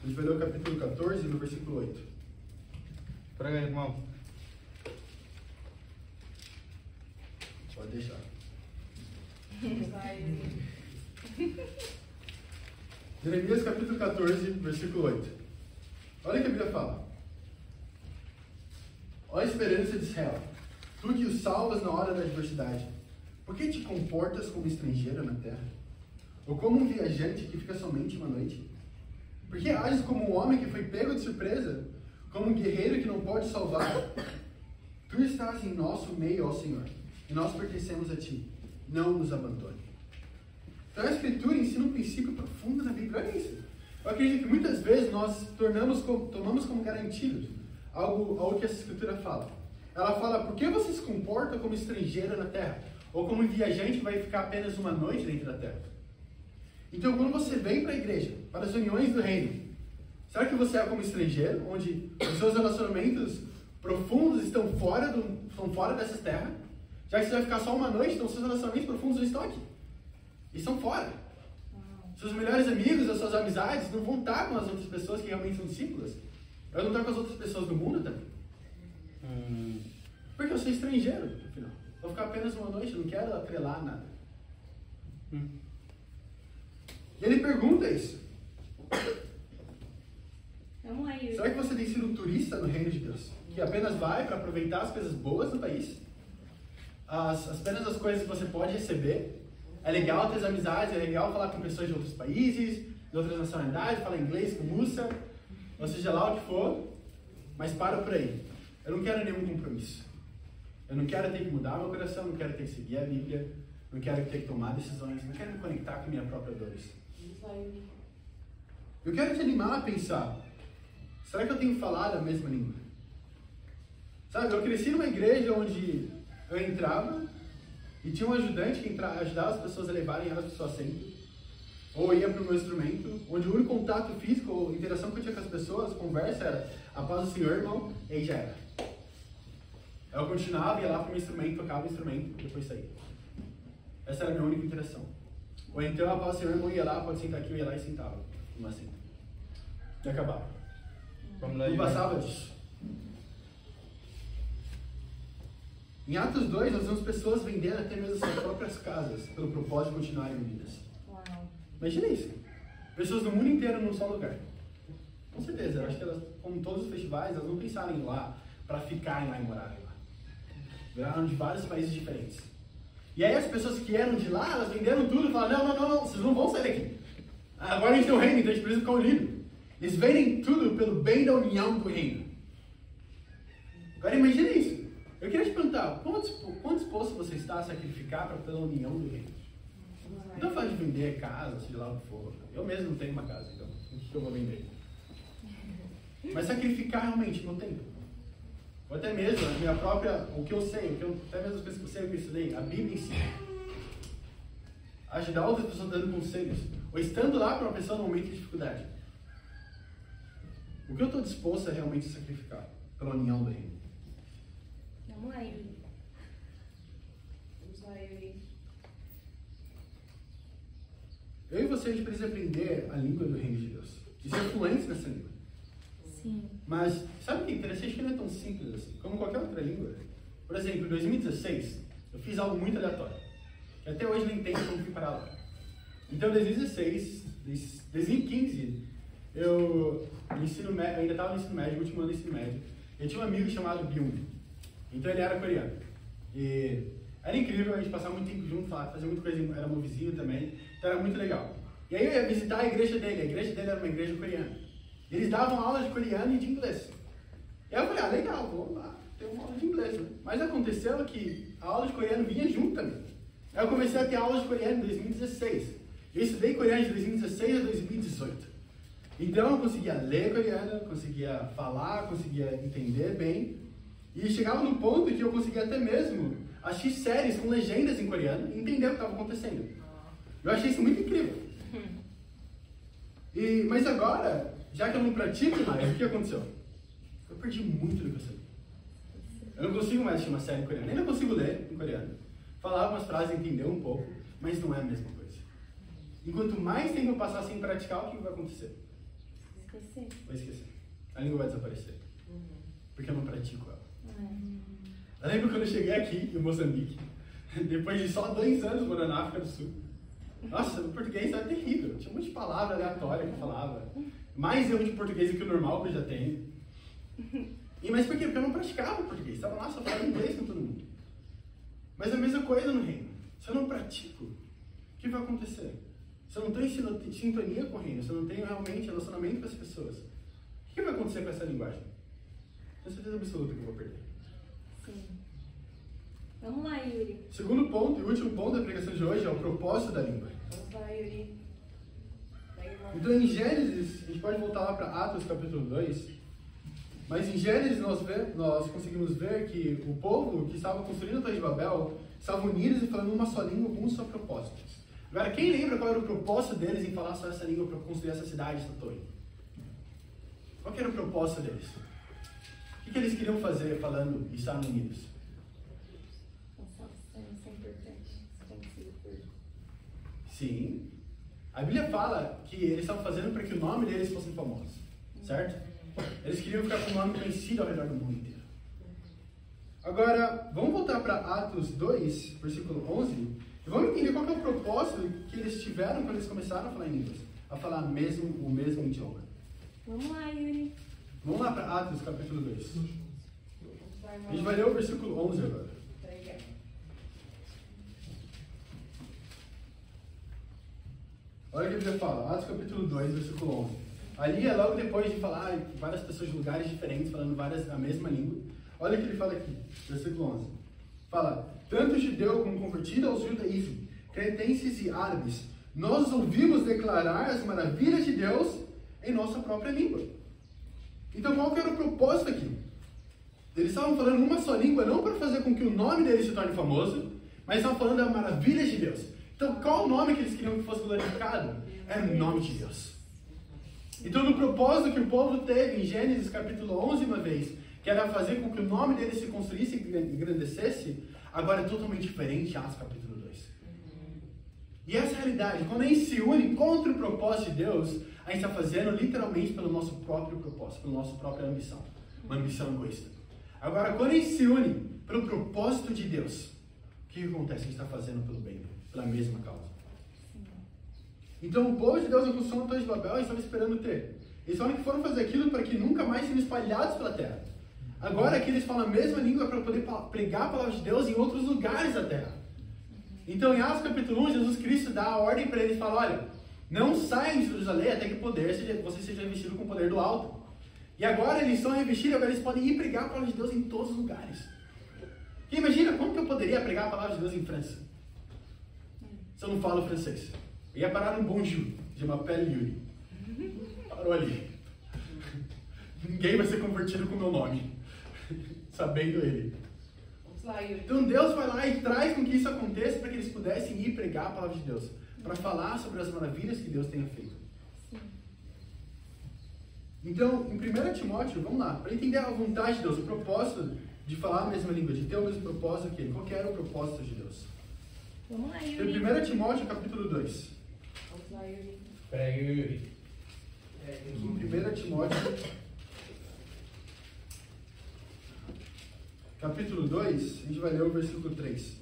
a gente vai ler o capítulo 14, no versículo 8. Prega, irmão. Pode deixar. Vamos lá, Yuri. Jeremias capítulo 14, versículo 8. Olha o que a Bíblia fala. Ó a esperança de Israel, tu que os salvas na hora da adversidade, por que te comportas como estrangeiro na terra? Ou como um viajante que fica somente uma noite? Por que ages como um homem que foi pego de surpresa? Como um guerreiro que não pode salvar? Tu estás em nosso meio, ó Senhor, e nós pertencemos a ti. Não nos abandone. Então a Escritura ensina um princípio profundo na Bíblia. Olha isso. Eu acredito que muitas vezes nós tomamos como garantido algo que essa Escritura fala. Ela fala, por que você se comporta como estrangeiro na terra? Ou como um viajante que vai ficar apenas uma noite dentro da terra? Então, quando você vem para a igreja, para as reuniões do reino, será que você é como estrangeiro, onde os seus relacionamentos profundos estão fora dessa terra? Já que você vai ficar só uma noite, então os seus relacionamentos profundos não estão aqui. Eles estão fora. Seus melhores amigos, as suas amizades não vão estar com as outras pessoas que realmente são discípulas. Eu não estou com as outras pessoas do mundo também. Porque eu sou estrangeiro, no final. Vou ficar apenas uma noite, não quero atrelar nada. E ele pergunta isso. Vamos lá, Yuri. Será que você tem sido um turista no reino de Deus? Que apenas vai para aproveitar as coisas boas do país? Apenas as coisas que você pode receber? É legal ter as amizades, é legal falar com pessoas de outros países, de outras nacionalidades, falar inglês com Musa, ou seja lá o que for, mas para por aí. Eu não quero nenhum compromisso. Eu não quero ter que mudar meu coração, não quero ter que seguir a Bíblia, não quero ter que tomar decisões, não quero me conectar com a minha própria dores. Eu quero te animar a pensar, será que eu tenho falado a mesma língua? Sabe, eu cresci numa igreja onde eu entrava e tinha um ajudante que ajudava as pessoas a levarem elas para o seu assento, ou ia para o meu instrumento, onde o único contato físico ou interação que eu tinha com as pessoas, conversa era a paz do Senhor, irmão, e aí já era. Eu continuava, ia lá para o meu instrumento, tocava o instrumento e depois saía. Essa era a minha única interação. Ou então a paz do Senhor, irmão, ia lá, pode sentar aqui, eu ia lá e sentava no assento. E acabava. Não passava disso. Em Atos 2, nós vemos pessoas vendendo até mesmo suas próprias casas pelo propósito de continuarem unidas. Imagina isso. Pessoas do mundo inteiro num só lugar. Com certeza, eu acho que elas, como todos os festivais, elas não pensaram em ir lá para ficarem lá e morarem lá. Viraram de vários países diferentes. E aí as pessoas que eram de lá, elas venderam tudo e falaram, não, vocês não vão sair daqui. Agora a gente tem o reino, então a gente precisa ficar unido. Eles vendem tudo pelo bem da união do reino. Agora imagina isso. Eu queria te perguntar, quão disposto você está a sacrificar pela união do reino? Não faz de vender casa, seja lá o que for. Eu mesmo não tenho uma casa, então o que eu vou vender? Mas sacrificar realmente meu tempo. Ou até mesmo a minha própria, o que eu sei, até mesmo as coisas que eu sei, o que eu estudei, a Bíblia ensina. Ajudar outras pessoas dando conselhos. Ou estando lá para uma pessoa no momento de dificuldade. O que eu estou disposto a realmente sacrificar pela união do reino? Vamos lá, Yuri. Vamos lá, Yuri. eu e você, a gente precisa aprender a língua do reino de Deus. E ser fluentes nessa língua. Sim. Mas, sabe o que é interessante? Que não é tão simples assim, como qualquer outra língua. Por exemplo, em 2016, eu fiz algo muito aleatório. Que até hoje não entendo como fui parar lá. Então, em 2016, 2015, eu ainda estava no ensino médio, último ano do ensino médio. Eu tinha um amigo chamado Byung. Então, ele era coreano. E era incrível, a gente passava muito tempo junto, fazia muita coisa, era meu vizinho também. Então, era muito legal. E aí, eu ia visitar a igreja dele. A igreja dele era uma igreja coreana. Eles davam aula de coreano e de inglês. E aí eu falei, legal, vou lá ter uma aula de inglês, né? Mas aconteceu que a aula de coreano vinha junto também. Aí eu comecei a ter aula de coreano em 2016. Eu estudei coreano de 2016 a 2018. Então eu conseguia ler coreano, conseguia falar, conseguia entender bem. E chegava no ponto que eu conseguia até mesmo assistir séries com legendas em coreano e entender o que estava acontecendo. Eu achei isso muito incrível. Mas agora, já que eu não pratico mais, o que aconteceu? Eu perdi muito do que eu sabia. Eu não consigo mais assistir uma série em coreano. Ainda consigo ler em coreano. Falar algumas frases, entender um pouco, mas não é a mesma coisa. E quanto mais tempo eu passar sem praticar, o que vai acontecer? Esquecer. Vai esquecer. A língua vai desaparecer. Porque eu não pratico ela. É. Eu lembro quando eu cheguei aqui, em Moçambique, depois de só 2 anos morando na África do Sul. Nossa, o português era terrível. Tinha um monte de palavra aleatória que eu falava. Mais erro de português do que o normal que eu já tenho. Mas por quê? Porque eu não praticava português. Estava lá só falando inglês com todo mundo. Mas é a mesma coisa no reino. Se eu não pratico, o que vai acontecer? Se eu não estou em sintonia com o reino, se eu não tenho realmente relacionamento com as pessoas, o que vai acontecer com essa linguagem? Tenho certeza absoluta que eu vou perder. Sim. Vamos lá, Yuri. Segundo ponto e último ponto da pregação de hoje é o propósito da língua. Vamos lá, Yuri. Vai, irmão. Então em Gênesis, a gente pode voltar lá para Atos capítulo 2, mas em Gênesis nós conseguimos ver que o povo que estava construindo a Torre de Babel estavam unidos e falando uma só língua com um só propósito. Agora, quem lembra qual era o propósito deles em falar só essa língua para construir essa cidade, essa torre? Qual que era o propósito deles? O que eles queriam fazer falando e estar unidos? Isso é importante. Desconhecido por... Sim. A Bíblia fala que eles estavam fazendo para que o nome deles fosse famoso. Certo? Eles queriam ficar com o nome conhecido ao redor do mundo inteiro. Agora, vamos voltar para Atos 2, versículo 11, e vamos entender qual que é o propósito que eles tiveram quando eles começaram a falar em línguas, a falar o mesmo idioma. Vamos lá, Yuri. Vamos lá para Atos, capítulo 2. Vai, irmão. A gente vai ler o versículo 11 agora. Olha o que a Bíblia fala, Atos capítulo 2, versículo 11. Ali é logo depois de falar várias pessoas de lugares diferentes, falando a mesma língua. Olha o que ele fala aqui, versículo 11. Fala, tanto judeu como convertido ao judaísmo, cretenses e árabes, nós ouvimos declarar as maravilhas de Deus em nossa própria língua. Então qual que era o propósito aqui? Eles estavam falando uma só língua, não para fazer com que o nome deles se torne famoso, mas estavam falando das maravilhas de Deus. Então qual o nome que eles queriam que fosse glorificado? Era o nome de Deus. Então no propósito que o povo teve em Gênesis capítulo 11 uma vez, que era fazer com que o nome deles se construísse e engrandecesse, agora é totalmente diferente em Atos capítulo 2. E essa é a realidade. Quando a gente se une contra o propósito de Deus, a gente está fazendo literalmente pelo nosso próprio propósito, pela nossa própria ambição. Uma ambição egoísta. Agora, quando a gente se une pelo propósito de Deus, o que acontece? A gente está fazendo pelo bem, pela mesma causa. Então, o povo de Deus na construção da Torre de Babel, eles estavam esperando ter. Eles falaram que foram fazer aquilo para que nunca mais sejam espalhados pela terra. Agora que eles falam a mesma língua para poder pregar a palavra de Deus em outros lugares da terra. Então, em Atos capítulo 1, Jesus Cristo dá a ordem para eles, fala, olha, não saiam de Jerusalém até que você seja revestido com o poder do alto. E agora eles estão revestidos, agora eles podem ir pregar a palavra de Deus em todos os lugares. E imagina, como que eu poderia pregar a palavra de Deus em França? Se eu não falo francês. Eu ia parar no Bonjour, de Mapel Yuri. Parou ali. Ninguém vai ser convertido com o meu nome, sabendo ele. Então Deus vai lá e traz com que isso aconteça para que eles pudessem ir pregar a palavra de Deus, para falar sobre as maravilhas que Deus tenha feito. Então, em 1 Timóteo, vamos lá, para entender a vontade de Deus, o propósito de falar a mesma língua, de ter o mesmo propósito que ele. Qual que era o propósito de Deus? Vamos lá, Em Yuri. 1 Timóteo, capítulo 2. Vamos lá, Yuri. Prega, Yuri. Em 1 Timóteo, capítulo 2, a gente vai ler o versículo 3.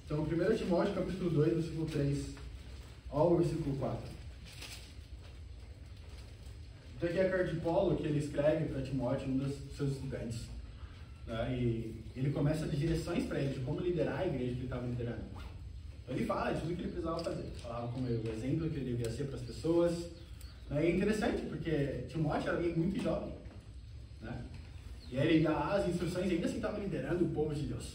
Então, 1 Timóteo, capítulo 2, versículo 3 ao versículo 4. Então, aqui é a carta de Paulo que ele escreve para Timóteo, um dos seus estudantes. Né? E ele começa a dar direções para ele de como liderar a igreja que ele estava liderando. Então, ele fala de tudo que ele precisava fazer. Falava como o exemplo que ele devia ser para as pessoas. Né? E é interessante, porque Timóteo era alguém muito jovem. Né? E aí ele dá as instruções e ainda assim estava liderando o povo de Deus.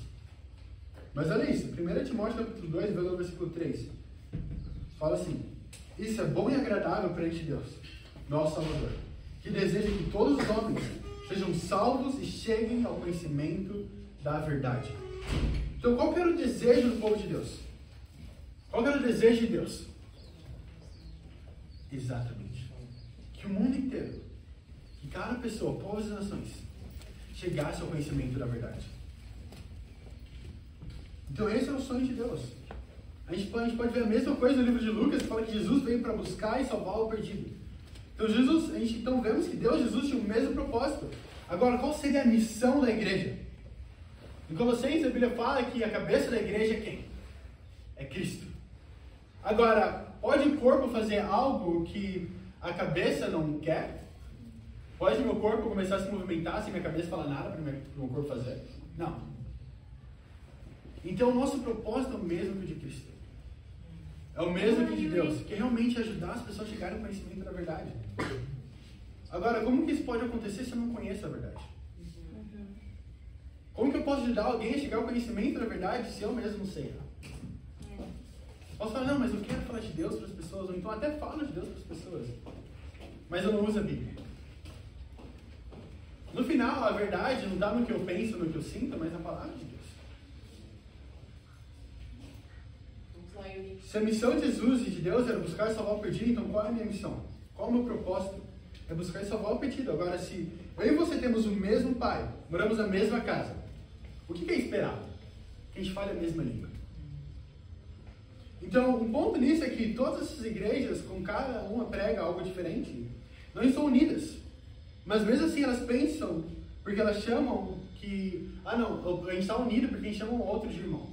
Mas olha isso, 1 Timóteo capítulo 2, versículo 3. Fala assim: isso é bom e agradável perante Deus, nosso Salvador, que deseja que todos os homens sejam salvos e cheguem ao conhecimento da verdade. Então, qual que era o desejo do povo de Deus? Qual que era o desejo de Deus? Exatamente. Que o mundo inteiro, que cada pessoa, povos e nações, chegasse ao conhecimento da verdade. Então esse é o sonho de Deus. A gente pode ver a mesma coisa no livro de Lucas, que fala que Jesus veio para buscar e salvar o perdido. Então então vemos que Jesus tinha o mesmo propósito. Agora, qual seria a missão da igreja? Em Colossenses, a Bíblia fala que a cabeça da igreja é quem? É Cristo. Agora, pode o corpo fazer algo que a cabeça não quer? Pode o meu corpo começar a se movimentar sem minha cabeça falar nada para o meu corpo fazer? Não. Então, o nosso propósito é o mesmo que o de Cristo. É o mesmo que o de Deus, que é realmente ajudar as pessoas a chegarem ao conhecimento da verdade. Agora, como que isso pode acontecer se eu não conheço a verdade? Como que eu posso ajudar alguém a chegar ao conhecimento da verdade se eu mesmo não sei? Posso falar, não, mas eu quero falar de Deus para as pessoas, ou então até falo de Deus para as pessoas, mas eu não uso a Bíblia. No final, a verdade não está no que eu penso, no que eu sinto, mas na palavra de Deus. Se a missão de Jesus e de Deus era buscar e salvar o perdido, então qual é a minha missão? Qual é o meu propósito? É buscar e salvar o perdido. Agora, se eu e você temos o mesmo pai, moramos na mesma casa, o que é esperado? Que a gente fale a mesma língua. Então, um ponto nisso é que todas essas igrejas, com cada uma prega algo diferente, não estão unidas. Mas mesmo assim elas pensam, porque elas chamam que, não, a gente está unido porque a gente chama um outro de irmão.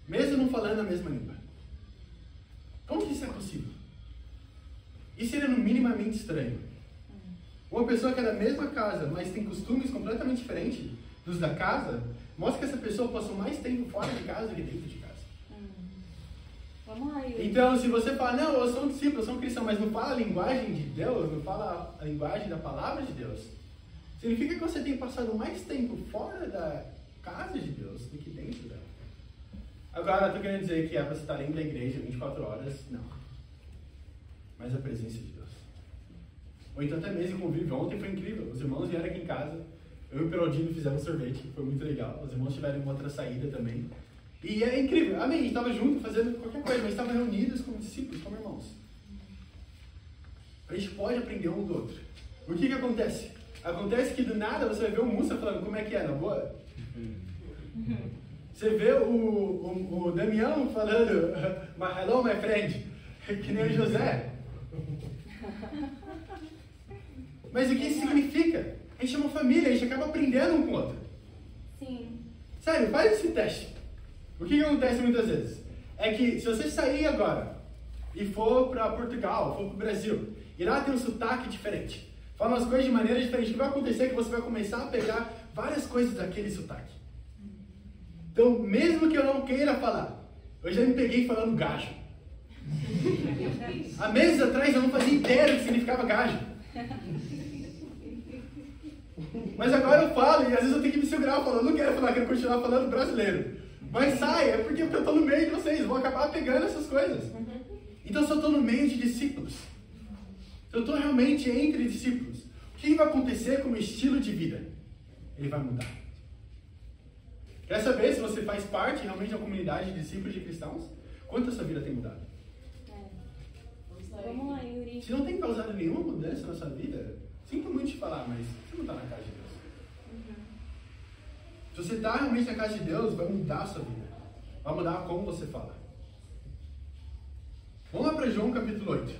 Mesmo não falando a mesma língua. Como que isso é possível? Isso seria no minimamente estranho. Uma pessoa que é da mesma casa, mas tem costumes completamente diferentes dos da casa, mostra que essa pessoa passou mais tempo fora de casa do que dentro de casa. Vamos lá, Yuri. Então, se você fala, não, eu sou um discípulo, eu sou um cristão, mas não fala a linguagem de Deus, não fala a linguagem da palavra de Deus, significa que você tem passado mais tempo fora da casa de Deus do que dentro dela. Agora, eu estou querendo dizer que é para você estar dentro da igreja 24 horas, não. Mas a presença de Deus. Ou então até mesmo convívio. Ontem foi incrível. Os irmãos vieram aqui em casa. Eu e o Peraldino fizemos sorvete, foi muito legal. Os irmãos tiveram uma outra saída também. E é incrível. Amém. A gente estava junto fazendo qualquer coisa, mas estava reunidos como discípulos, como irmãos. A gente pode aprender um do outro. O que acontece? Acontece que do nada você vai ver o Musa falando como é que é, na boa? Você vê o Damião falando hello my friend, que nem o José. Mas o que isso significa? A gente é uma família, a gente acaba aprendendo um com o outro. Sim. Sério, faz esse teste. O que acontece muitas vezes? É que se você sair agora e for para Portugal, for para o Brasil, e lá tem um sotaque diferente, fala umas coisas de maneira diferente, o que vai acontecer é que você vai começar a pegar várias coisas daquele sotaque. Então, mesmo que eu não queira falar, eu já me peguei falando gajo. Há meses atrás eu não fazia ideia do que significava gajo. Mas agora eu falo, e às vezes eu tenho que me segurar, eu não quero falar, quero continuar falando brasileiro. Mas sai, é porque eu estou no meio de vocês, vou acabar pegando essas coisas. Então, se eu estou no meio de discípulos, se eu estou realmente entre discípulos, o que vai acontecer com o meu estilo de vida? Ele vai mudar. Quer saber se você faz parte realmente da comunidade de discípulos de cristãos? Quanto a sua vida tem mudado? Vamos lá, Yuri. Se não tem causado nenhuma mudança na sua vida, sinto muito te falar, mas você não está na casa de Deus. Se você está realmente na casa de Deus, vai mudar a sua vida. Vai mudar como você fala. para João capítulo 8.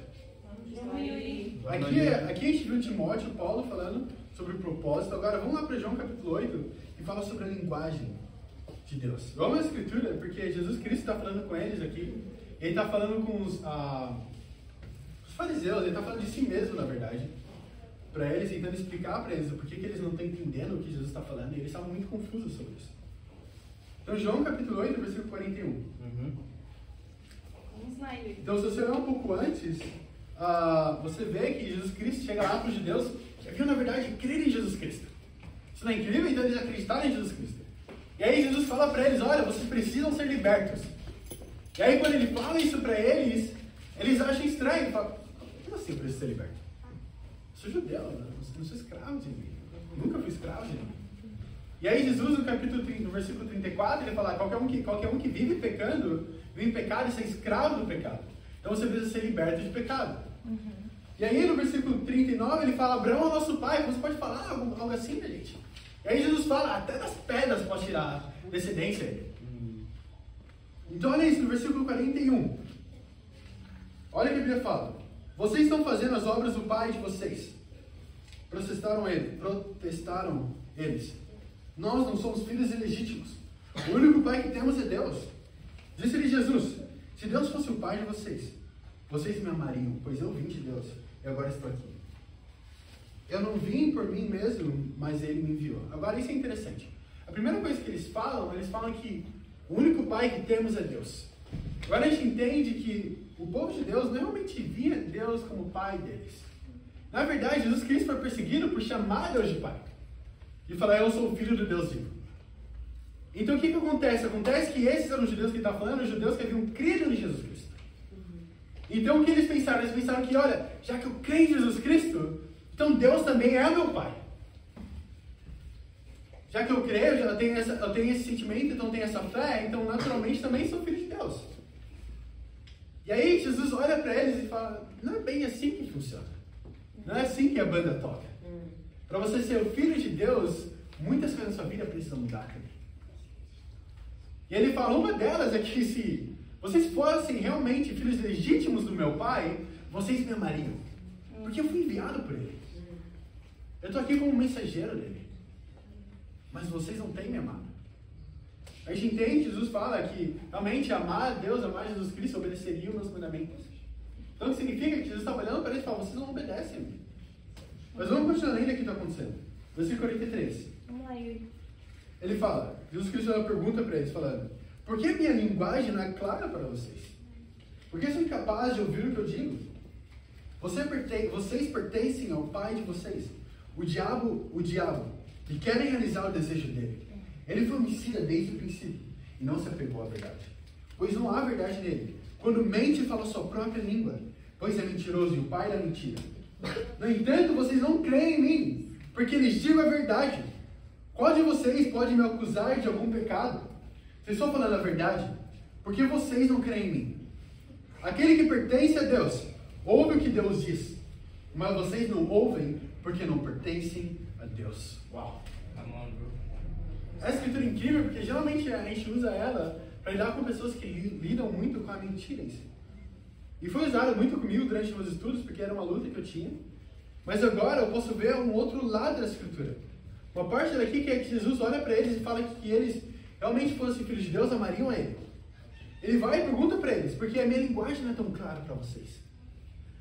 Vamos lá, Yuri. Aqui a gente viu Timóteo, Paulo falando sobre o propósito. Agora vamos lá para João capítulo 8 e fala sobre a linguagem de Deus. Eu amo a escritura porque Jesus Cristo está falando com eles aqui. Ele está falando com os fariseus, ele está falando de si mesmo, na verdade, para eles, tentando explicar para eles o porquê que eles não estão entendendo o que Jesus está falando, e eles estavam muito confusos sobre isso. Então, João capítulo 8, versículo 41. Vamos lá, Yuri. Então, se você olhar um pouco antes, você vê que Jesus Cristo chega lá para os judeus que haviam, na verdade, crer em Jesus Cristo. Isso não é incrível? Então, eles acreditaram em Jesus Cristo. E aí, Jesus fala para eles, olha, vocês precisam ser libertos. E aí, quando ele fala isso para eles, eles acham estranho. Eles falam, como assim eu preciso ser liberto? Eu sou judeu, né? Eu não sou escravo de ninguém. Nunca fui escravo de ninguém. E aí, Jesus, no capítulo 30, no versículo 34, ele fala, qualquer um que vive pecando, vive em pecado e ser escravo do pecado. Então, você precisa ser liberto de pecado. E aí, no versículo 39, ele fala, Abraão é nosso pai. Você pode falar algo assim, né, gente? E aí, Jesus fala, até das pedras pode tirar descendência dele. Então, olha isso, no versículo 41. Olha o que a Bíblia fala. Vocês estão fazendo as obras do pai de vocês. Protestaram eles. Nós não somos filhos ilegítimos. O único pai que temos é Deus. Disse-lhe Jesus, se Deus fosse o pai de vocês, vocês me amariam, pois eu vim de Deus e agora estou aqui. Eu não vim por mim mesmo, mas ele me enviou. Agora, isso é interessante. A primeira coisa que eles falam que o único pai que temos é Deus. Agora a gente entende que o povo de Deus não realmente via Deus como pai deles. Na verdade, Jesus Cristo foi perseguido por chamar Deus de pai. E falar, eu sou o filho do Deus vivo. Então o que acontece? Acontece que esses eram os judeus que ele está falando, os judeus que haviam crido em Jesus Cristo. Então o que eles pensaram? Eles pensaram que, olha, já que eu creio em Jesus Cristo, então Deus também é meu pai. Já que eu creio, eu tenho esse sentimento, então tenho essa fé, então naturalmente também sou filho de Deus. E aí Jesus olha para eles e fala, não é bem assim que funciona. Não é assim que a banda toca. Para você ser o filho de Deus, muitas coisas na sua vida precisam mudar também. E ele fala, uma delas é que se vocês fossem realmente filhos legítimos do meu pai, vocês me amariam. Porque eu fui enviado por ele. Eu estou aqui como mensageiro dele. Mas vocês não têm me amado. A gente entende, Jesus fala que realmente amar a Deus, amar Jesus Cristo, obedeceriam meus mandamentos. Então, significa que Jesus está olhando para eles e fala, vocês não obedecem a mim. Mas vamos continuar lendo o que está acontecendo. Versículo 43. Vamos lá, Yuri. Ele fala, Jesus Cristo dá uma pergunta para eles, falando, por que minha linguagem não é clara para vocês? Por que são incapazes de ouvir o que eu digo? Vocês pertencem ao pai de vocês, o diabo, e querem realizar o desejo dele. Ele foi homicida desde o princípio e não se apegou à verdade, pois não há verdade nele. Quando mente, fala sua própria língua, pois é mentiroso e o pai da mentira. No entanto, vocês não creem em mim, porque lhes digo a verdade. Qual de vocês pode me acusar de algum pecado? Se estou falando a verdade, por que vocês não creem em mim? Aquele que pertence a Deus, ouve o que Deus diz, mas vocês não ouvem porque não pertencem a Deus. Uau! Essa escritura é incrível porque geralmente a gente usa ela para lidar com pessoas que lidam muito com a mentira em si. E foi usada muito comigo durante meus estudos, porque era uma luta que eu tinha. Mas agora eu posso ver um outro lado da escritura. Uma parte daqui que é que Jesus olha para eles e fala que eles realmente fossem filhos de Deus, amariam a ele. Ele vai e pergunta para eles, porque a minha linguagem não é tão clara para vocês.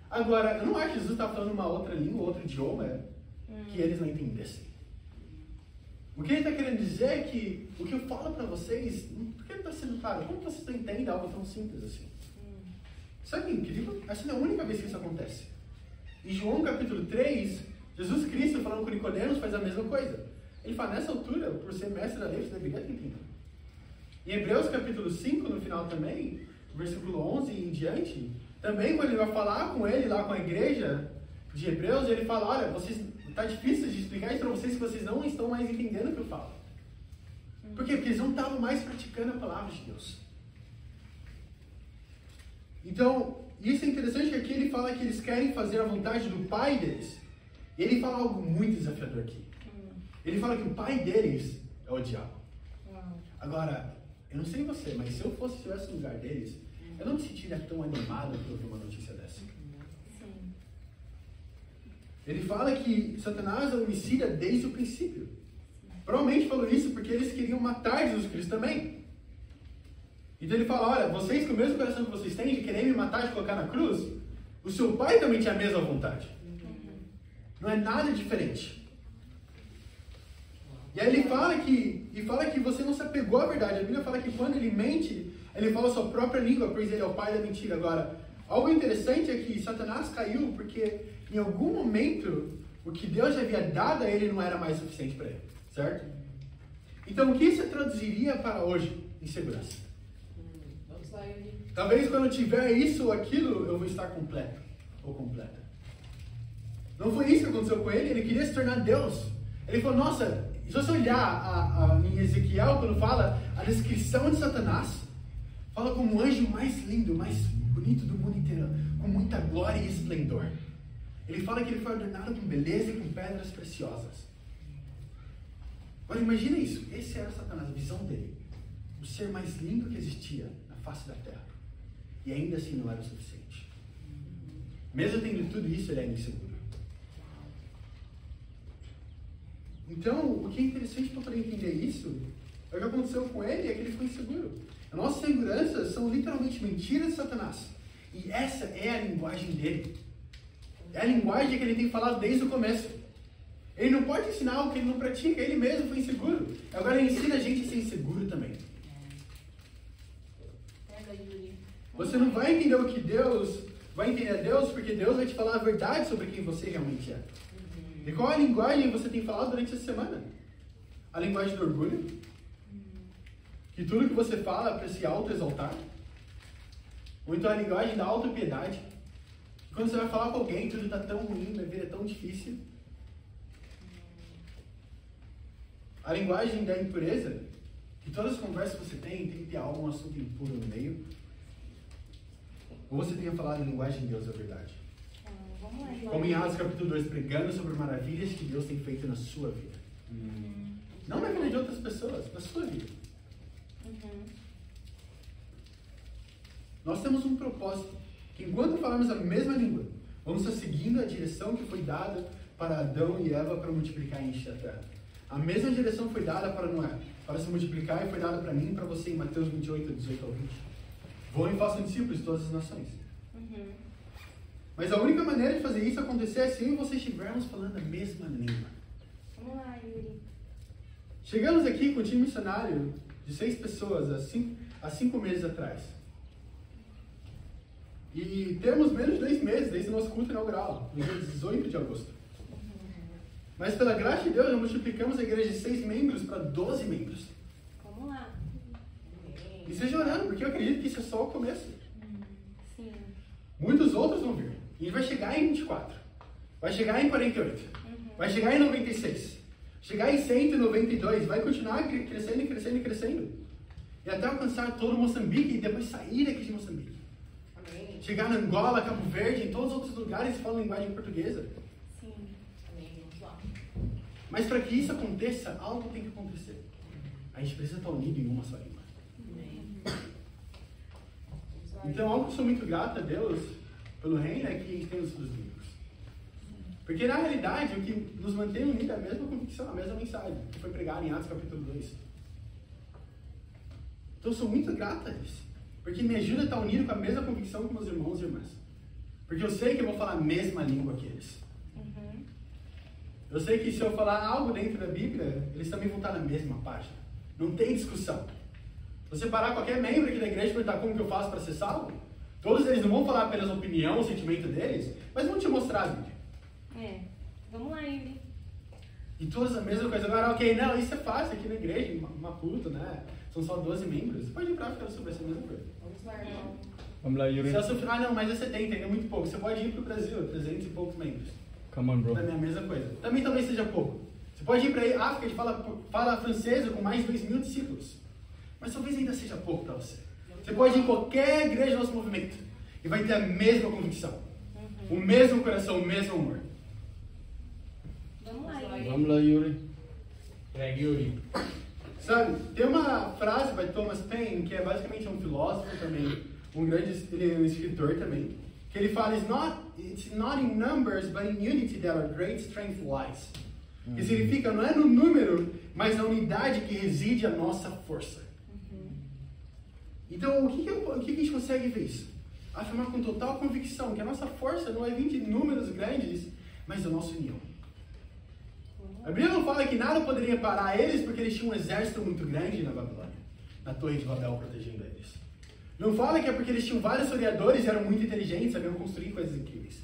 Agora, eu não acho que Jesus está falando uma outra língua, outro idioma, que eles não entendessem. O que ele está querendo dizer é que o que eu falo para vocês, por que não está sendo claro? Como vocês não entendem algo tão simples assim? Sabe que é incrível? Essa não é a única vez que isso acontece. Em João capítulo 3, Jesus Cristo falando com Nicodemos faz a mesma coisa. Ele fala, nessa altura, por ser mestre da lei, você deveria ter entendido. Em Hebreus capítulo 5, no final também, versículo 11 e em diante, também quando ele vai falar com ele lá com a igreja de Hebreus, ele fala, olha, está difícil de explicar isso para vocês que vocês não estão mais entendendo o que eu falo. Por quê? Porque eles não estavam mais praticando a palavra de Deus. Então, isso é interessante que aqui ele fala que eles querem fazer a vontade do pai deles. E ele fala algo muito desafiador aqui. Ele fala que o pai deles é o diabo. Agora, eu não sei você, mas se eu estivesse no lugar deles, eu não me sentiria tão animado por ouvir uma notícia dessa. Sim. Ele fala que Satanás é homicida desde o princípio. Provavelmente falou isso porque eles queriam matar Jesus Cristo também. Então ele fala, olha, vocês com o mesmo coração que vocês têm de querer me matar e colocar na cruz, o seu pai também tinha a mesma vontade. Não é nada diferente. E aí ele fala que você não se apegou à verdade. A Bíblia fala que quando ele mente, ele fala a sua própria língua, pois ele é o pai da mentira. Agora, algo interessante é que Satanás caiu porque em algum momento o que Deus havia dado a ele não era mais suficiente para ele. Certo? Então, o que isso traduziria para hoje? Insegurança. Vamos lá, Yuri. Talvez quando eu tiver isso ou aquilo, eu vou estar completo ou completa. Não foi isso que aconteceu com ele. Ele queria se tornar Deus. Ele falou, nossa, se você olhar em Ezequiel, quando fala a descrição de Satanás, fala como o anjo mais lindo, mais bonito do mundo inteiro, com muita glória e esplendor. Ele fala que ele foi ordenado com beleza e com pedras preciosas. Agora imagina isso, esse era Satanás, a visão dele. O ser mais lindo que existia na face da terra. E ainda assim não era o suficiente. Mesmo tendo tudo isso, ele era inseguro. Então, o que é interessante para poder entender isso, é o que aconteceu com ele, é que ele ficou inseguro. As nossas seguranças são literalmente mentiras de Satanás. E essa é a linguagem dele. É a linguagem que ele tem falado desde o começo. Ele não pode ensinar algo que ele não pratica, ele mesmo foi inseguro. Agora ele ensina a gente a ser inseguro também. Pega, Yuri. Você não vai entender o que Deus vai entender Deus, porque Deus vai te falar a verdade sobre quem você realmente é. E qual a linguagem você tem falado durante essa semana? A linguagem do orgulho? Que tudo que você fala é para se auto-exaltar? Ou então a linguagem da autopiedade? Quando você vai falar com alguém, tudo está tão ruim, a vida é tão difícil. A linguagem da impureza, que todas as conversas que você tem que ter algum assunto impuro no meio. Ou você tenha falado a linguagem de Deus, a verdade. Vamos lá, Yuri. Como em Atos capítulo 2, pregando sobre maravilhas que Deus tem feito na sua vida. Não na vida de outras pessoas, na sua vida. Nós temos um propósito, que enquanto falamos a mesma língua, vamos estar seguindo a direção que foi dada para Adão e Eva para multiplicar e encher a terra. A mesma direção foi dada para Noé, para se multiplicar, e foi dada para mim e para você em Mateus 28, 18 ao 20. Vão e façam discípulos de todas as nações. Mas a única maneira de fazer isso acontecer é se eu e você estivermos falando a mesma língua. Vamos lá, Yuri. Chegamos aqui com um time missionário de 6 pessoas há 5 meses atrás. E temos menos de 2 meses desde o nosso culto inaugural, no dia 18 de agosto. Mas pela graça de Deus, nós multiplicamos a igreja de 6 membros para 12 membros. Vamos lá. E seja orando, porque eu acredito que isso é só o começo. Sim. Muitos outros vão vir. E a gente vai chegar em 24. Vai chegar em 48. Vai chegar em 96. Chegar em 192. Vai continuar crescendo e crescendo e crescendo. E até alcançar todo Moçambique e depois sair daqui de Moçambique. Amém. Chegar na Angola, Cabo Verde, em todos os outros lugares que falam linguagem portuguesa. Sim. Amém. Vamos lá. Mas para que isso aconteça, algo tem que acontecer. A gente precisa estar unido em uma só língua. Amém. Então, algo que eu sou muito grato a Deus pelo reino é que a gente tem os livros. Porque, na realidade, o que nos mantém unidos é a mesma convicção, a mesma mensagem que foi pregada em Atos capítulo 2. Então, eu sou muito grato a isso. Porque me ajuda a estar unido com a mesma convicção que meus irmãos e irmãs. Porque eu sei que eu vou falar a mesma língua que eles. Eu sei que se eu falar algo dentro da Bíblia, eles também vão estar na mesma página. Não tem discussão. Se você parar qualquer membro aqui da igreja e perguntar como que eu faço para ser salvo, todos eles não vão falar apenas a opinião, o sentimento deles, mas vão te mostrar a Bíblia. Vamos lá, Yuri. E todas a mesma coisa. Agora, ok, não, isso é fácil aqui na igreja, em Maputo, né? São só 12 membros. Você pode ir para ficar sobre essa mesma coisa. Vamos lá, irmão. Vamos lá, Yuri. Não, mas é 70, ainda é muito pouco. Você pode ir para o Brasil, 300 e poucos membros. Come on, bro. Também é a mesma coisa. Também talvez seja pouco. Você pode ir para a África, fala francesa com mais de 2.000 discípulos. Mas talvez ainda seja pouco para você. Você pode ir em qualquer igreja do nosso movimento e vai ter a mesma convicção. O mesmo coração, o mesmo amor. Vamos lá, Yuri. Vamos lá, Yuri. Prega, Yuri. Sabe, tem uma frase by Thomas Paine, que é basicamente um filósofo também, ele é um escritor também, que ele fala, it's not in numbers, but in unity that our great strength lies. Que significa, não é no número, mas na unidade que reside a nossa força. Então, o que a gente consegue ver isso? Afirmar com total convicção que a nossa força não é vir de números grandes, mas da nossa união. A Bíblia não fala que nada poderia parar eles porque eles tinham um exército muito grande na Babilônia, na Torre de Babel protegendo eles. Não fala que é porque eles tinham vários historiadores e eram muito inteligentes, sabiam construir coisas incríveis.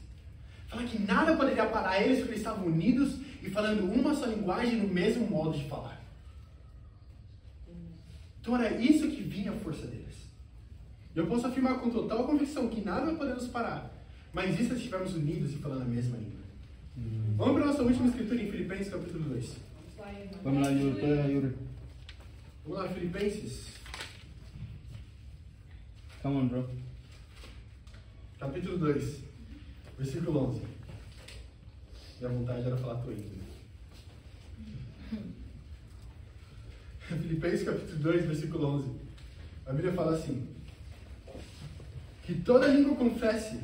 Fala que nada poderia parar eles porque eles estavam unidos e falando uma só linguagem no mesmo modo de falar. Então era isso que vinha a força deles. Eu posso afirmar com total convicção que nada vai poder nos parar, mas isso se estivermos unidos e falando a mesma língua. Vamos para a nossa última escritura em Filipenses capítulo 2. Vamos lá, Yuri. Vamos lá, Filipenses. Come on, bro. Capítulo 2, versículo 11. Minha vontade era falar tô indo. Filipenses capítulo 2, versículo 11. A Bíblia fala assim: que toda língua confesse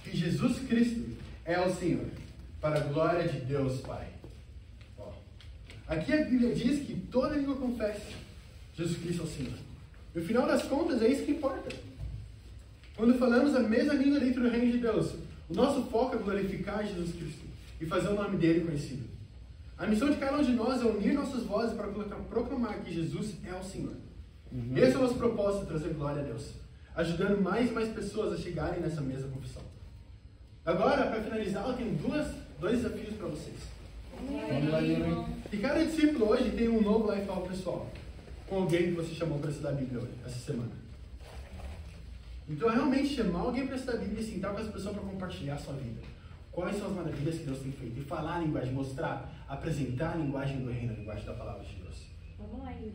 que Jesus Cristo é o Senhor, para a glória de Deus Pai. Ó. Aqui a Bíblia diz que toda língua confesse Jesus Cristo é o Senhor. No final das contas, é isso que importa. Quando falamos a mesma língua dentro do reino de Deus, o nosso foco é glorificar Jesus Cristo e fazer o nome dele conhecido. A missão de cada um de nós é unir nossas vozes para proclamar que Jesus é o Senhor. Esse é o nosso propósito, trazer glória a Deus, ajudando mais e mais pessoas a chegarem nessa mesma confissão. Agora, para finalizar, eu tenho dois desafios para vocês. Vamos lá, Yuri. E cada discípulo hoje tem um novo life out pessoal, com alguém que você chamou para estudar a Bíblia hoje, essa semana. Então, realmente chamar alguém para estudar a Bíblia e sentar com essa pessoa para compartilhar a sua vida. Quais são as maravilhas que Deus tem feito? E falar a linguagem, mostrar, apresentar a linguagem do reino, a linguagem da palavra de Deus. Vamos lá, Yuri.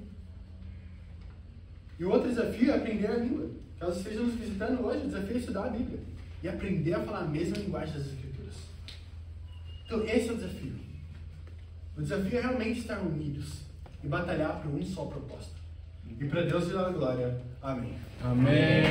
E o outro desafio é aprender a língua. Caso estejam nos visitando hoje, o desafio é estudar a Bíblia e aprender a falar a mesma linguagem das Escrituras. Então, esse é o desafio. O desafio é realmente estar unidos e batalhar por um só propósito. E para Deus seja a glória. Amém. Amém.